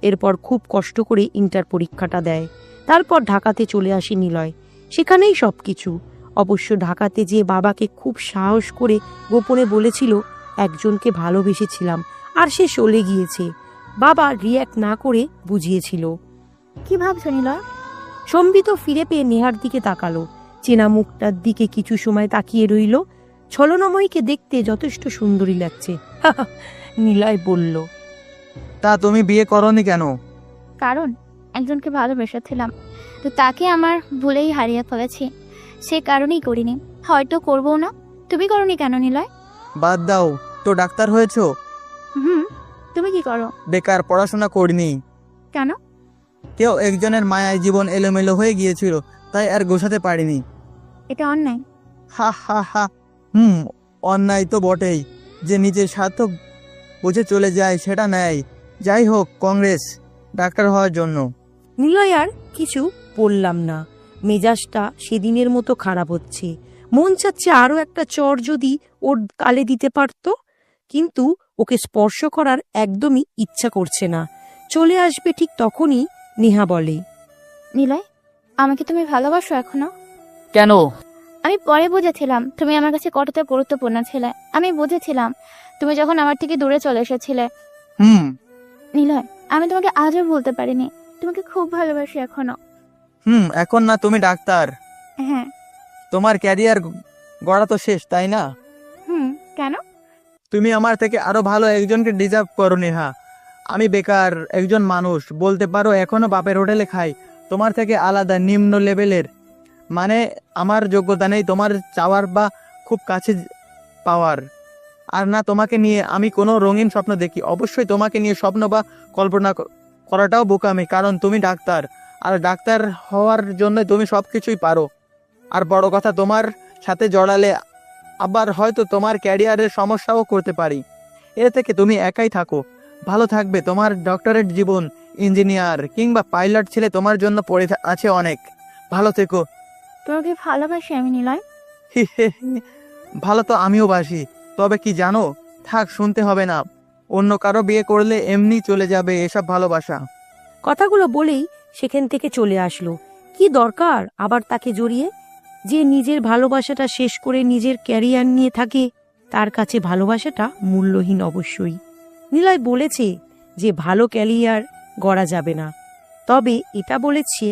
এরপর খুব কষ্ট করে ইন্টার পরীক্ষাটা দেয়। তারপর ঢাকাতে চলে আসে নিলয়, সেখানেই সবকিছু। অবশ্য ঢাকাতে যে বাবাকে খুব সাহস করে গোপনে বলেছিল একজনকে ভালোবেসেছিলাম আর সে চলে গিয়েছে। বাবা রিয়্যাক্ট না করে বুঝিয়েছিল। কি ভাবছো নিলয়? সম্বিত ফিরে পেয়ে নেহার দিকে তাকালো, চেনা মুখটার দিকে কিছু সময় তাকিয়ে রইল। ছলনাময়ীকে দেখতে যথেষ্ট সুন্দরী লাগছে, নিলয় বলল। তা তুমি বিয়ে করনি কেন? কারণ একজনকে ভালোবেসেছিলাম, তো তাকে আমার ভুলেই হারিয়ে ফেলেছি, সে কারণেই করিনি, হয়তো করবো না। তুমি করনি কেন নিলয়? বাদ দাও তো, ডাক্তার হয়েছো? তুমি কি করো? বেকার পড়াশোনা করিনি। কেন? কেউ একজনের মায়ায় জীবন এলোমেলো হয়ে গিয়েছিল, তাই আর গোছাতে পারিনি। এটা অন্যায়। হা হা হা। অন্যায় তো বটেই, যে নিজের স্বার্থ বুঝে চলে যায় সেটা ন্যায়। যাই হোক, কংগ্রেস ডাক্তার হওয়ার জন্য। নিলয় আর কিছু বললাম না। মেজাজটা সেদিনের মতো খারাপ হচ্ছে। মন চাচ্ছে আরো একটা চর যদি ওর গালে দিতে পারত, কিন্তু ওকে স্পর্শ করার একদমই ইচ্ছা করছে না। চলে আসবে ঠিক তখনই নেহা বলে, নিলয়, আমাকে তুমি ভালোবাসো এখনো? কেন? আমি পরে বুঝেছিলাম তুমি আমার কাছে কতটা গুরুত্বপূর্ণ ছিলে। আমি বুঝেছিলাম তুমি যখন আমার থেকে দূরে চলে এসেছিলে। হুম নিলয়, আমি তোমাকে আজও ভুলতে পারিনি। তোমাকে খুব ভালোবাসি এখনো। এখন না, তুমি ডাক্তার, হ্যাঁ। তোমার ক্যারিয়ার গড়া তো শেষ, তাই না? কেন? তুমি আমার থেকে আরো ভালো একজনকে ডিজার্ভ করো নেহা। আমি বেকার একজন মানুষ, বলতে পারো এখনো বাপের হোটেলে খাই। তোমার থেকে আলাদা, নিম্ন লেভেলের। মানে আমার যোগ্যতা নেই তোমার চাওয়ার বা খুব কাছে পাওয়ার। আর না তোমাকে নিয়ে আমি কোনো রঙিন স্বপ্ন দেখি। অবশ্যই তোমাকে নিয়ে স্বপ্ন বা কল্পনা করাটাও বোকামি, কারণ তুমি ডাক্তার, আর ডাক্তার হওয়ার জন্য তুমি সব কিছুই পারো। আর বড় কথা, তোমার সাথে জড়ালে আবার হয়তো তোমার ক্যারিয়ারের সমস্যাও করতে পারি। এর থেকে তুমি একাই থাকো, ভালো থাকবে। তোমার ডক্টরেট জীবন, ইঞ্জিনিয়ার কিংবা পাইলট ছেলে তোমার জন্য পড়ে আছে অনেক। ভালো থেকো। তোমাকে ভালোবাসি আমি নিলয়। ভালো তো আমিও বাসি, তবে কি জানো, থাক, শুনতে হবে না। অন্য কারো বিয়ে করলে এমনি চলে যাবে এসব ভালোবাসা। কথাগুলো বলেই সেখান থেকে চলে আসলো। কি দরকার আবার তাকে জড়িয়ে? যে নিজের ভালোবাসাটা শেষ করে নিজের ক্যারিয়ার নিয়ে থাকে, তার কাছে ভালোবাসাটা মূল্যহীন অবশ্যই। নিলয় বলেছে যে ভালো ক্যারিয়ার গড়া যাবে না, তবে এটা বলেছে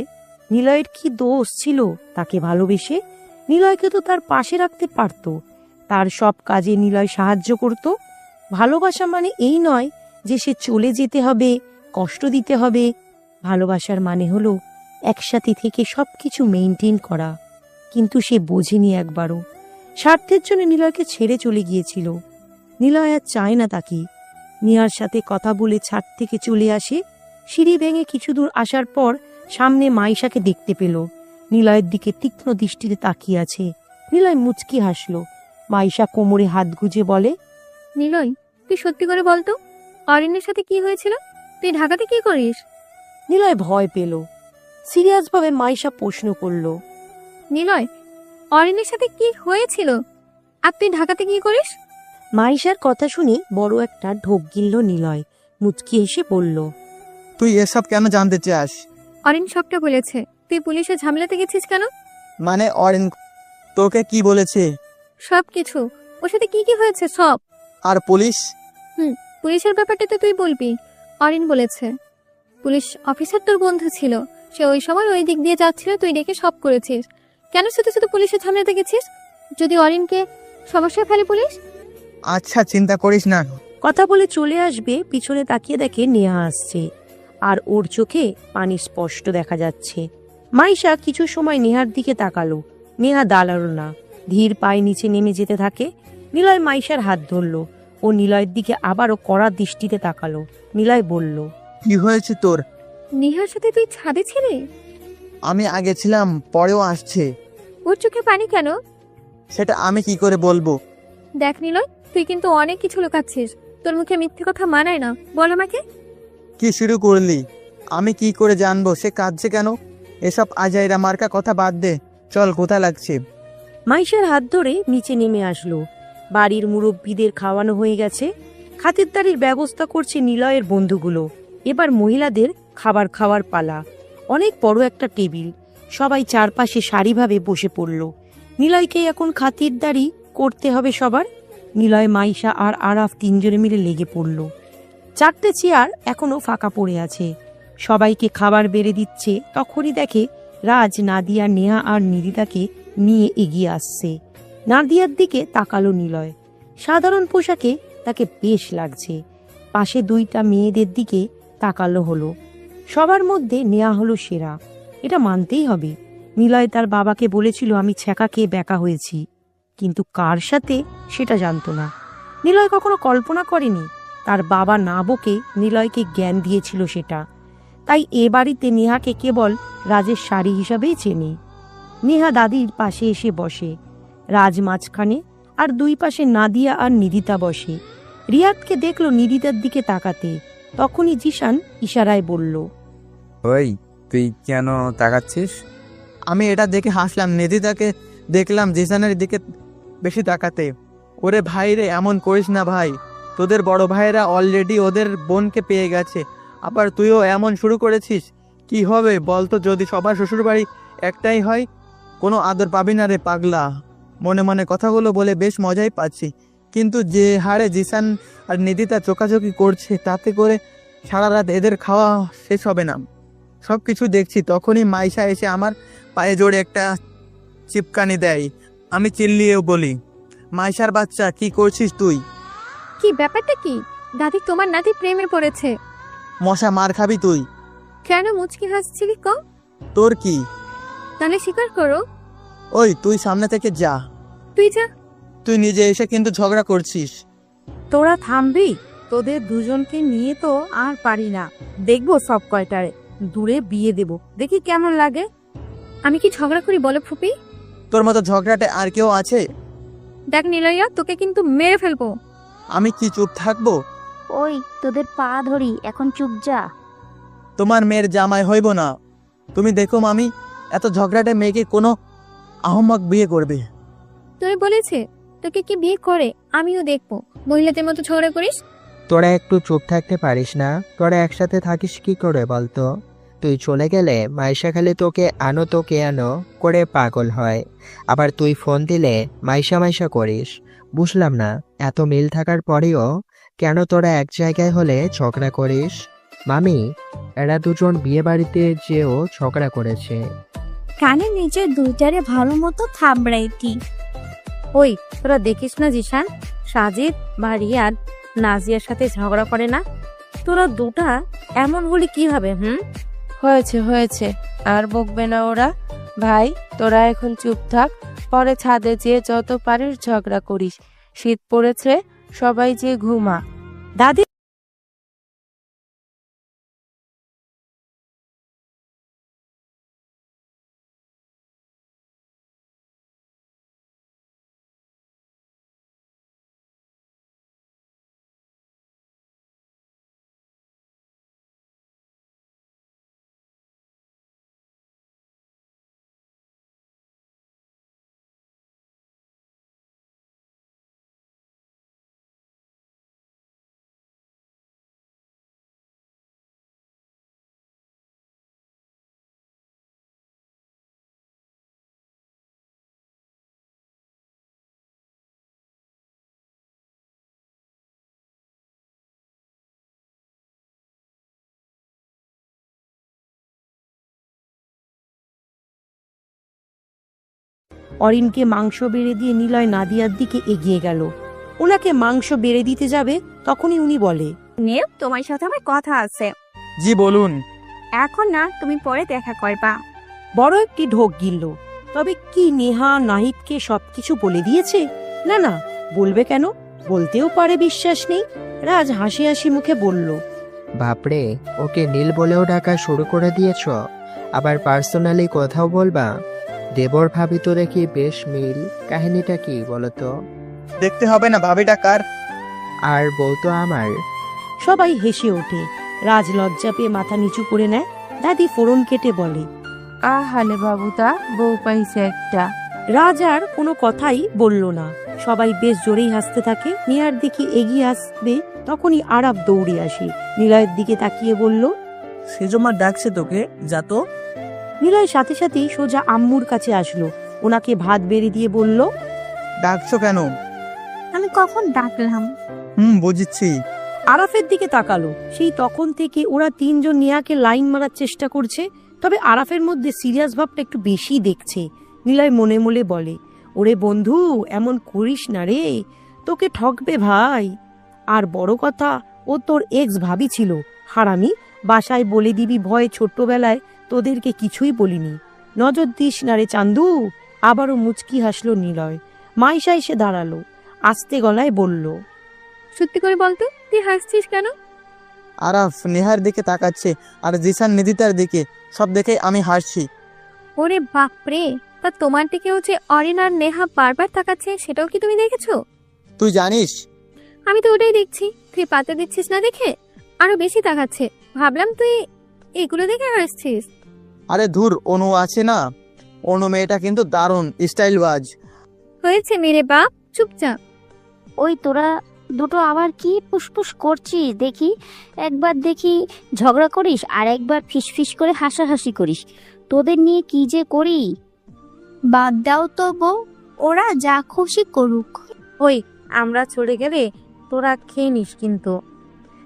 নিলয়ের কি দোষ ছিল তাকে ভালোবেসে? নিলয়কে তো তার পাশে রাখতে পারত, তার সব কাজে নিলয় সাহায্য করত। ভালোবাসা মানে এই নয় যে সে চলে যেতে হবে, কষ্ট দিতে হবে। ভালোবাসার মানে হলো একসাথে থেকে সবকিছু মেনটেন করা। কিন্তু সে বোঝেনি একবারও। স্বার্থের জন্য নিলয়কে ছেড়ে চলে গিয়েছিল। নিলয় আর চায় না তাকে। নিয়ার সাথে কথা বলে ছাদ থেকে চলে আসে। সিঁড়ি ভেঙে কিছু দূর আসার পর সামনে মাইশাকে দেখতে পেল। নিলয়ের দিকে তীক্ষ্ণ দৃষ্টিতে তাকিয়ে আছে। নিলয় মুচকি হাসলো। মাইশা কোমরে হাত গুজে বলে, নিলয়, তুই সত্যি করে বলতো, অরিনের সাথে কি হয়েছিল? তুই ঢাকাতে কি করিস? নিলয় ভয় পেল। সিরিয়াসভাবে মাইশা প্রশ্ন করলো, নিলয়, অরিনের সাথে কি হয়েছিল? আর তুই ঢাকাতে কি করিস? মাইশার কথা শুনে বড় একটা ঢোক গিলল নিলয়। মুচকি এসে বলল, তুই এসব কেন জানতে চাস? অরিন সবটা বলেছে। তুই পুলিশের ঝামেলাতে গেছিস কেন? মানে অরিন তোকে কি বলেছে? সব কিছু। ওর সাথে কি কি হয়েছে সব। আর পুলিশ? পুলিশের ব্যাপারটা তো তুই বলবি। অরিন বলেছে পুলিশ অফিসার তোর বন্ধু ছিল, সে ওই সময় ওই দিক দিয়ে যাচ্ছিল, তুই ডেকে সব করেছিস। কেন শুধু শুধু পুলিশের ঝামেলাতে গেছিস? যদি অরিনকে সমস্যায় ফেলে পুলিশ? আচ্ছা, চিন্তা করিস না। কথা বলে চলে আসবে, পিছনে তাকিয়ে দেখে নেহা আসছে, আর ওর চোখে পানি স্পষ্ট দেখা যাচ্ছে। মাইশা কিছু সময় নেহার দিকে তাকালো। নেহা দাঁড়ালো না, ধীর পায়ে নিচে নেমে যেতে থাকে। নিলয় মাইশার হাত ধরলো। ও নিলয়ের দিকে আবারও কড়া দৃষ্টিতে তাকালো। নিলয় বলল, কি হয়েছে তোর? নেহার সাথে তুই ছাদে ছিলি? আমি আগে ছিলাম, পরেও আসছে। ওর চোখে পানি কেন? সেটা আমি কি করে বলবো? দেখ নিলয়, তুই কিন্তু অনেক কিছু লুকাচ্ছিস। তোর মুখে মিথ্যে কথা মানায় না। বল আমাকে। কি শুরু করলি? আমি কি করে জানবো সে কাঁদছে কেন? এসব আজাইরা মার্কা কথা বাদ দে, চল, কোথায় লাগছে। মাইশার হাত ধরে নিচে নেমে আসলো। বাড়ির মুরব্বীদের খাওয়ানো হয়ে গেছে। খাতিরদারির ব্যবস্থা করছে নিলয়ের বন্ধুগুলো। এবার মহিলাদের খাবার খাওয়ার পালা। অনেক বড় একটা টেবিল, সবাই চারপাশে সারিভাবে বসে পড়ল। নিলয়কে এখন খাতিরদারি করতে হবে সবার। নিলয়, মাইশা আর আরাফ তিনজনে মিলে লেগে পড়ল। 4টে চেয়ার এখনো ফাঁকা পড়ে আছে। সবাইকে খাবার বেড়ে দিচ্ছে। তখনই দেখে রাজ নাদিয়া, নেহা আর নিরিতাকে নিয়ে এগিয়ে আসছে। নাদিয়ার দিকে তাকালো নিলয়। সাধারণ পোশাকে তাকে বেশ লাগছে। পাশে 2টা মেয়েদের দিকে তাকালো হলো। সবার মধ্যে নেয়া হলো সেরা, এটা মানতেই হবে। নিলয় তার বাবাকে বলেছিল, আমি ছ্যাঁকা খেয়ে ব্যাকা হয়েছি, কিন্তু কার সাথে সেটা জানতো না। নিলয় কখনো কল্পনা করেনি তার বাবা না বকে নিলয়কে জ্ঞান দিয়েছিল সেটা। তাই এ বাড়িতে নেহাকে কেবল রাজের শাড়ি হিসাবেই চেনে। নেহা দাদির পাশে এসে বসে, রাজ মাঝখানে, আর দুই পাশে নাদিয়া আর নিদিতা বসে। রিয়াদকে দেখলো নিদিতার দিকে তাকাতে, তখনই জিশান ইশারায় বলল, ওই তুই কেন তাকাচ্ছিস? আমি এটা দেখে হাসলাম। নিদিতাকে দেখলাম জিসানের দিকে বেশি তাকাতে। ওরে ভাই রে, এমন করিস না ভাই, তোদের বড় ভাইরা অলরেডি ওদের বোনকে পেয়ে গেছে, আবার তুইও এমন শুরু করেছিস। কি হবে বলতো যদি সবার শ্বশুরবাড়ি একটাই হয়? কোনো আদর পাবি না রে পাগলা। মনে মনে কথাগুলো বলে বেশ মজাই পাচ্ছি, কিন্তু যে হারে জিসান আর নিদিতা চোকাচোকি করছে তাতে করে সারা রাত এদের খাওয়া শেষ হবে না। সব কিছু দেখছি, তখনই মাইশা এসে আমার পায়ে জোরে একটা চিপকানি দেয়। আমি চিল্লিয়েও বলি, মাইশার বাচ্চা কি করছিস তুই? কি ব্যাপারটা কি? দাদি তোমার নাতি প্রেমে পড়েছে। মশা মার খাবি তুই। কেন মুচকি হাসছিলি ক? তোর কি? তাহলে স্বীকার করো। ওই তুই সামনে থেকে যা। তুই যা। তুই নিজে এসে কিন্তু ঝগড়া করছিস। তোরা থামবি? তোদের দুজনকে নিয়ে তো আর পারি না। দেখবো সব কয়টারে দূরে বিয়ে দেব, দেখি কেমন লাগে। আমি কি ঝগড়া করি বলো ফুপি? তোর মতো ঝগড়াটে আর কেউ আছে? দেখ নিলয়া, তোকে কিন্তু মেরে ফেলবো। আমি কি চুপ থাকবো? ওই তোদের পা ধরি, এখন চুপ যা। তোমার মেয়ের জামাই হইব না। তুমি দেখো মামি, এত ঝগড়াটে মেয়েকে কোনো আহম্মক বিয়ে করবে? তোরে বলেছে তোকে কি বিয়ে করে? আমিও দেখবো। মহিলাদের মতো ঝগড়া করিস? তোরা একটু চুপ থাকতে পারিস না? তোরা একসাথে থাকিস কি করে বলতো? তুই চলে গেলে মাইশা খালি তোকে আনো করে পাগল হয়, আবার তুই ফোন দিলে মাইশা মাইশা করিস। বুঝলাম না, এত মিল থাকার পরেও কেন তোরা এক জায়গায় হলে ঝগড়া করিস? মামি, এরা দুজন বিয়ে বাড়িতে যেও ঝগড়া করেছে। কানে নিজের দুইটারে ভালো মতো থাবড়াইতি। ওই তোরা দেখিস না জিশান, সাজিদ বা রিয়াদ নাজিয়ার সাথে ঝগড়া করে না? তোরা দুটা এমন হলি কিভাবে? হয়েছে, আর বকবে না ওরা। ভাই তোরা এখন চুপ থাক, পরে ছাদে যেয়ে যত পারিস ঝগড়া করিস। শীত পড়েছে, সবাই যে ঘুমা। দাদি অরিনকে মাংস বেড়ে দিয়ে নিলয় নাদিয়ার দিকে এগিয়ে গেল। ওনাকে মাংস বেড়ে দিতে যাবে, তখনই উনি বলে, নে, তোমার সাথে আমার কথা আছে। জি বলুন। এখন না, তুমি পরে দেখা করবা। বড় একটি ঢোক গিলল। তবে কি নেহা নাহিদকে সবকিছু বলে দিয়েছে? না না, বলবে কেন? বলতেও পারে, বিশ্বাস নেই। রাজ হাসি হাসি মুখে বলল, বাপরে, ওকে নীল বলেও ডাকা শুরু করে দিয়েছ? আবার পার্সোনালি কথাও বলবা? দেবর ভাবি তো দেখি বেশ মিল। কাহিনীটা কি বলতো? দেখতে হবে না ভাবিটা কার? আর বউ তো আমার। সবাই হেসে ওঠে। রাজ লজ্জা পেয়ে মাথা নিচু করে নেয়। দাদি ফোড়ন কেটে বলে, আহালে বাবুটা, বউ পাইছে একটা। রাজ আর কোনো কথাই বলল না। সবাই বেশ জোরেই হাসতে থাকে। নিয়ার দিকে এগিয়ে আসবে, তখনই আরাব দৌড়ে আসে। নিলয়ের দিকে তাকিয়ে বলল, সেজমা ডাকছে তোকে, যা তো। নিলয় সাথে সাথেই সোজা আম্মুর কাছে আসলো। ওনাকে ভাত বেড়ে দিয়ে বলল, ডাকছো কেন? আমি কখন ডাকলাম? বুঝছি। আরাফের দিকে তাকালো। সেই তখন থেকে ওরা তিনজন নিয়াকে লাইন মারার চেষ্টা করছে, তবে আরাফের মধ্যে সিরিয়াস ভাবটা একটু বেশি দেখছে। নিলয় মনে মনে বলে, ওরে বন্ধু, এমন করিস না রে, তোকে ঠকবে ভাই। আর বড় কথা, ও তোর এক্স ভাবি ছিল। হারামি, বাসায় বলে দিবি ভয়ে ছোট্টবেলায় তোদেরকে কিছুই বলিনি। নজর দিস না রে চান্দু। আবারও মুচকি হাসলো নিলয়। মাইশা এসে দাঁড়ালো, আস্তে গলায় বলল, সত্যি করে বলতো, তুই তুই হাসছিস কেন? আরাফ নেহার দিকে তাকাচ্ছে আর জিসান নিদিতার দিকে, সব দেখে আমি হাসছি। ওরে বাপরে, তা তোমার দিকে হচ্ছে অরিন আর নেহা বারবার তাকাচ্ছে, সেটাও কি তুমি দেখেছো? তুই জানিস? আমি তো ওটাই দেখছি, তুই পাতে দিচ্ছিস না দেখে আরো বেশি তাকাচ্ছে। ভাবলাম তুই এগুলো দেখে হাসছিস। আরে ধুর, অনু আছে না, অনু মেয়েটা কিন্তু দারুণ স্টাইলবাজ। হয়েছে মেরে বাপ, চুপচাপ। ওই তোরা দুটো আবার কি ফুসফুস করছিস দেখি? একবার দেখি ঝগড়া করিস আর একবার ফিসফিস করে হাসাহাসি করিস। তোদের নিয়ে কি যে করি। বাদ দাও তো বউ, ওরা যা খুশি করুক। ওই আমরা চলে গেলে তোরা খেয়ে নিস কিন্তু।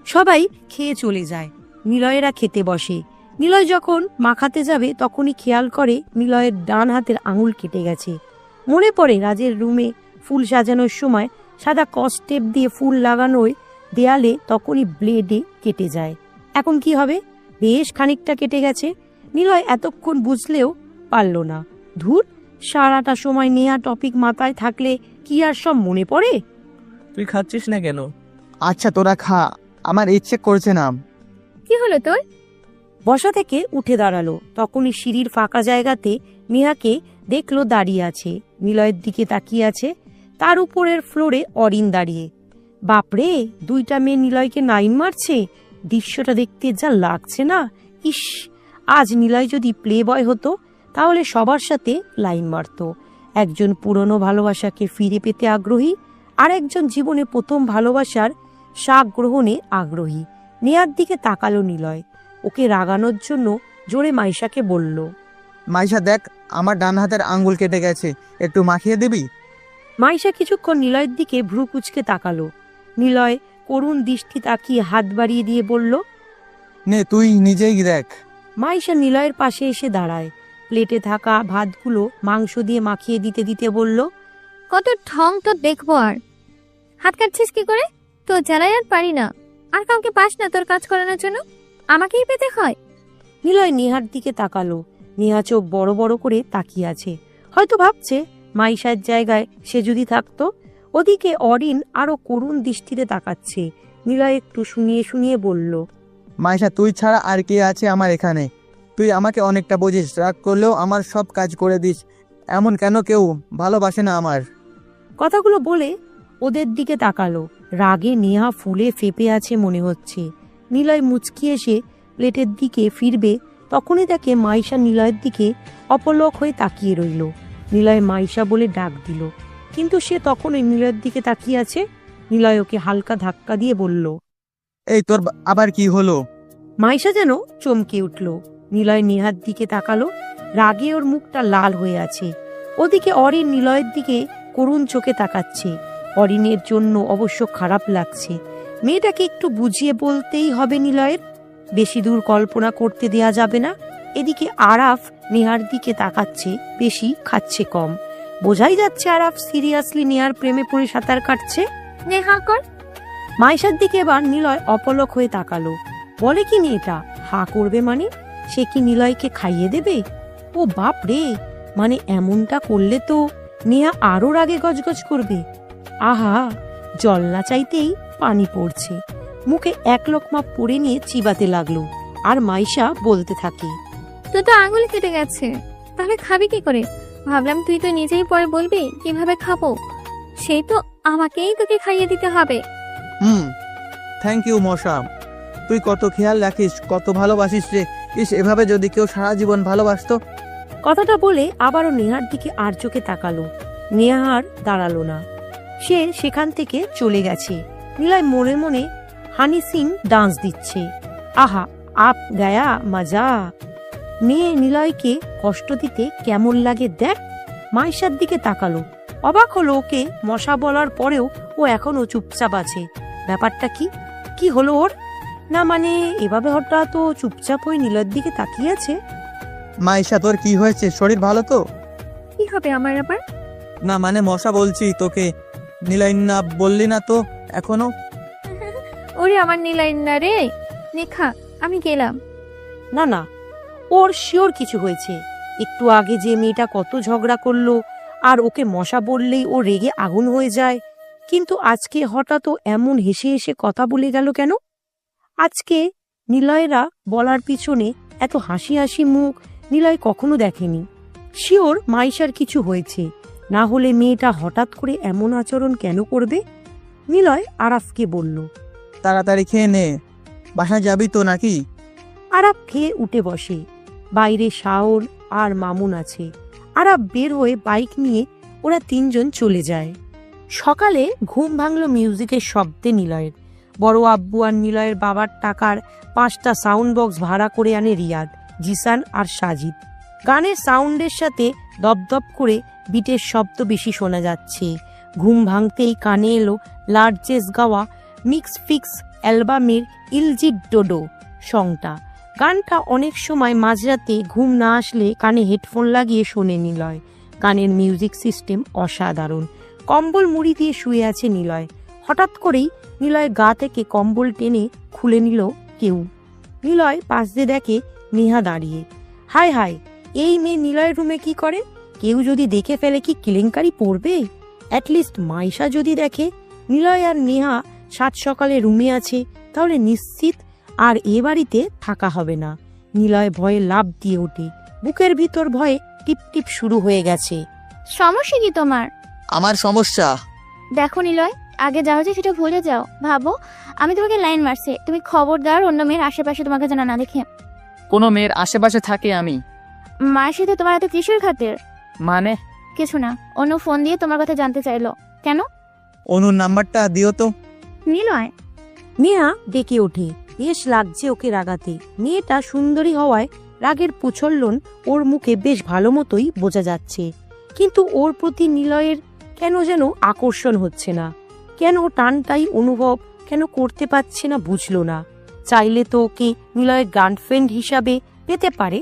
সবাই খেয়ে চলে যায়। নিলয়েরা খেতে বসে। নিলয় যখন মাখাতে যাবে তখনই খেয়াল করে নিলয়ের ডান হাতের আঙুল কেটে গেছে। মনে পড়ে রাজের রুমে ফুল সাজানোর সময় সাদা কস্টেপ দিয়ে ফুল লাগানোয় দেয়ালে তখনই ব্লেডে কেটে যায়। এখন কি হবে? বেশ খানিকটা কেটে গেছে। নিলয় এতক্ষণ বুঝলেও পারল না। ধুর, সারাটা সময় নেয়া টপিক মাথায় থাকলে কি আর সব মনে পড়ে? তুই খাচ্ছিস না কেন? আচ্ছা তোরা খা, আমার ইচ্ছে করছে না। কি হলো তোর? বসা থেকে উঠে দাঁড়ালো। তখনই সিঁড়ির ফাঁকা জায়গাতে নেহাকে দেখলো দাঁড়িয়ে আছে, নিলয়ের দিকে তাকিয়ে আছে। তার উপরের ফ্লোরে অরিন দাঁড়িয়ে। বাপরে, দুইটা মেয়ে নিলয়কে নাইন মারছে। দৃশ্যটা দেখতে যা লাগছে না! ইস, আজ নিলয় যদি প্লে বয় হতো তাহলে সবার সাথে লাইন মারত। একজন পুরনো ভালোবাসাকে ফিরে পেতে আগ্রহী, আর একজন জীবনে প্রথম ভালোবাসার স্বাদ গ্রহণে আগ্রহী। নেহার দিকে তাকালো নিলয়। ওকে রাগানোর জন্য জোরে মাইশাকে বলল, মাইশা দেখ, আমার ডান হাতের আঙ্গুল কেটে গেছে, একটু মাখিয়ে দিবি? মাইশা কিছুক্ষণ নিলয়ের দিকে ভ্রু কুচকে তাকালো। নিলয় করুণ দৃষ্টি তাকিয়ে হাত বাড়িয়ে দিয়ে বলল, নে তুই নিজেই দেখ। মাইশা নিলয়ের পাশে এসে দাঁড়ায়। প্লেটে থাকা ভাতগুলো মাংস দিয়ে মাখিয়ে দিতে দিতে বলল, কত ঠং তো দেখবো। আর হাত কাটছিস কি করে? তো জ্বালায় আর পারি না। আর কাউকে পাস না তোর কাজ করানোর জন্য, আমাকেই পেতে হয়। নিলয় নেহার দিকে তাকালো। নেহা চোখ বড় বড় করে তাকিয়ে আছে, হয়তো ভাবছে মাইশার জায়গায় সে যদি থাকতো। ওদিকে অরিন আরো করুণ দৃষ্টিতে তাকাচ্ছে। নিলয় একটু শুনিয়ে শুনিয়ে বলল, মাইশা, তুই ছাড়া আর কে আছে আমার এখানে? তুই আমাকে অনেকটা বুঝিস, রাগ করলেও আমার সব কাজ করে দিস। এমন কেন কেউ ভালোবাসে না আমার? কথাগুলো বলে ওদের দিকে তাকালো। রাগে নেহা ফুলে ফেপে আছে মনে হচ্ছে। নিলয় মুচকি এসে প্লেটের দিকে ফিরবে, তখনই তাকে মাইশা নিলয়ের দিকে অপলক হয়ে তাকিয়ে রইল। নিলয় মাইশা বলে ডাক দিল, কিন্তু সে তখনই নিলয়ের দিকে তাকিয়ে আছে। নিলয় ওকে হালকা ধাক্কা দিয়ে বলল, এই তোর আবার কি হলো? মাইশা যেন চমকে উঠল। নিলয় নেহার দিকে তাকালো। রাগে ওর মুখটা লাল হয়ে আছে। ওদিকে অরিন নিলয়ের দিকে করুণ চোখে তাকাচ্ছে। অরিনের জন্য অবশ্য খারাপ লাগছে। মেয়েটাকে একটু বুঝিয়ে বলতেই হবে নিলয়ের। বেশি দূর কল্পনা করতে দেয়া যাবে না। এদিকে আরাফ নেহার দিকে তাকাচ্ছে, বেশি খাচ্ছে কম। বোঝাই যাচ্ছে আরাফ সিরিয়াসলি নেহার প্রেমে পড়ে সাঁতার কাটছে। নেহা কর। মাইশার দিকে এবার নিলয় অপলক হয়ে তাকালো। বলে কি মেয়েটা, হা করবে মানে? সে কি নিলয়কে খাইয়ে দেবে? ও বাপ রে, মানে এমনটা করলে তো নেহা আরো রাগে গজগজ করবে। আহা, জল না চাইতেই পানি পড়ছে। মুখে এক লোকমা পড়ে নিয়ে চিবাতে লাগলো। আর মাইশা বলতে থাকে, তোর তো আঙুল কেটে গেছে, তাহলে খাবি কি করে? ভাবলাম তুই তো নিজেই পরে বলবি কিভাবে খাবো, সেই তো আমাকেই তোকে খাইয়ে দিতে হবে। থ্যাংক ইউ মশা, তুই কত খেয়াল রাখিস, কত ভালোবাসিস রে। ইস, এভাবে যদি কেউ সারা জীবন ভালোবাসতো। কথাটা বলে আবারও নেহার দিকে আর চোখে তাকালো। নেহা আর দাঁড়ালো না, সে সেখান থেকে চলে গেছে। নিলয় মনে মনে হানি সিং ডান্স দিচ্ছে। আহা, আপ গায়া মজা। মেয়ে নিলয়কে কষ্ট দিতে কেমন লাগে দেখ। মাইশার দিকে তাকালো। অবাক হলো, ওকে মশা বলার পরেও ও এখনো চুপচাপ আছে। ব্যাপারটা কি? কি হলো ওর? না মানে এভাবে হঠাৎ তো চুপচাপ হয়ে নিলয়ের দিকে তাকিয়ে আছে। মাইশা, তোর কি হয়েছে? শরীর ভালো তো? কি হবে আমার আবার? না মানে মশা বলছি তোকে। নিলয় না বললি না তো এখনো? ওরে আমার নীলাইন না রে। নেখা, আমি গেলাম। না না, ওর শিওর কিছু হয়েছে। একটু আগে যে মেয়েটা কত ঝগড়া করলো, আর ওকে মশা বললেই ও রেগে আগুন হয়ে যায়। কিন্তু আজকে হঠাৎ ও এমন হেসে হেসে কথা বলে গেল কেন? আজকে নিলয়রা বলার পিছনে এত হাসি হাসি মুখ নিলয় কখনো দেখেনি। শিওর মাইশার কিছু হয়েছে, না হলে মেয়েটা হঠাৎ করে এমন আচরণ কেন করবে? নিলয় আরাফকে বলল। তাড়াতাড়ি খেয়ে নে, বাসায় যাবি তো নাকি? আরাফ খেয়ে উঠে বসে। বাইরে শাওন আর মামুন আছে। আরাফ বের হয়ে বাইক নিয়ে ওরা তিনজন চলে যায়। সকালে ঘুম ভাঙল মিউজিকের শব্দে নিলয়ের। বড় আব্বু আর নিলয়ের বাবার টাকার 5টা সাউন্ড বক্স ভাড়া করে আনে রিয়াদ, জিসান আর সাজিদ। গানের সাউন্ডের সাথে দপদপ করে বিটের শব্দ বেশি শোনা যাচ্ছে। ঘুম ভাঙতেই কানে এলো লার্জেস্ট গাওয়া মিক্স ফিক্স অ্যালবামের ইলজিট ডোডো সংটা। গানটা অনেক সময় মাঝরাতে ঘুম না আসলে কানে হেডফোন লাগিয়ে শোনে নিলয়। গানের মিউজিক সিস্টেম অসাধারণ। কম্বল মুড়ি দিয়ে শুয়ে আছে নিলয়। হঠাৎ করেই নিলয় গা থেকে কম্বল টেনে খুলে নিল কেউ। নিলয় পাশ দিয়ে দেখে নেহা দাঁড়িয়ে। হায় হায়, এই মেয়ে নিলয়ের রুমে কি করে? কেউ যদি দেখে ফেলে কি কেলেঙ্কারি পড়বে? অ্যাটলিস্ট মাইশা যদি দেখে নিলয় আর নেহা সাত সকালে রুমে আছে, তাহলে নিশ্চিত আর এ বাড়িতে থাকা হবে না। নিলয় ভয়ে লাফ দিয়ে ওঠে। বুকের ভিতর ভয়ে টিপ টিপ শুরু হয়ে গেছে। সমস্যা কি তোমার? আমার সমস্যা? দেখো নিলয়, আগে যা হচ্ছে সেটা ভুলে যাও। ভাবো আমি তোমাকে লাইন মারছি, তুমি খবরদার অন্য মেয়ের আশেপাশে তোমাকে জানা না দেখে। কোনো মেয়ের আশেপাশে থাকে আমি? মায়ের সাথে তোমার এত কিসের খাতির? মানে? কিছু না, অন্য ফোন দিয়ে তোমার কথা জানতে চাইলো। কেন? অনুর নাম্বারটা দিও তো। নিলয়। নেহা ডেকে ওঠে। বেশ লাগছে ওকে রাগাতে। মেয়েটা সুন্দরী হওয়ায় রাগের প্রচলন ওর মুখে বেশ ভালো মতোই বোঝা যাচ্ছে। কিন্তু ওর প্রতি নিলয়ের কেন যেন আকর্ষণ হচ্ছে না। কেন টানটাই অনুভব কেন করতে পারছে না বুঝলো না। চাইলে তো ওকে নিলয়ের গার্লফ্রেন্ড হিসাবে পেতে পারে,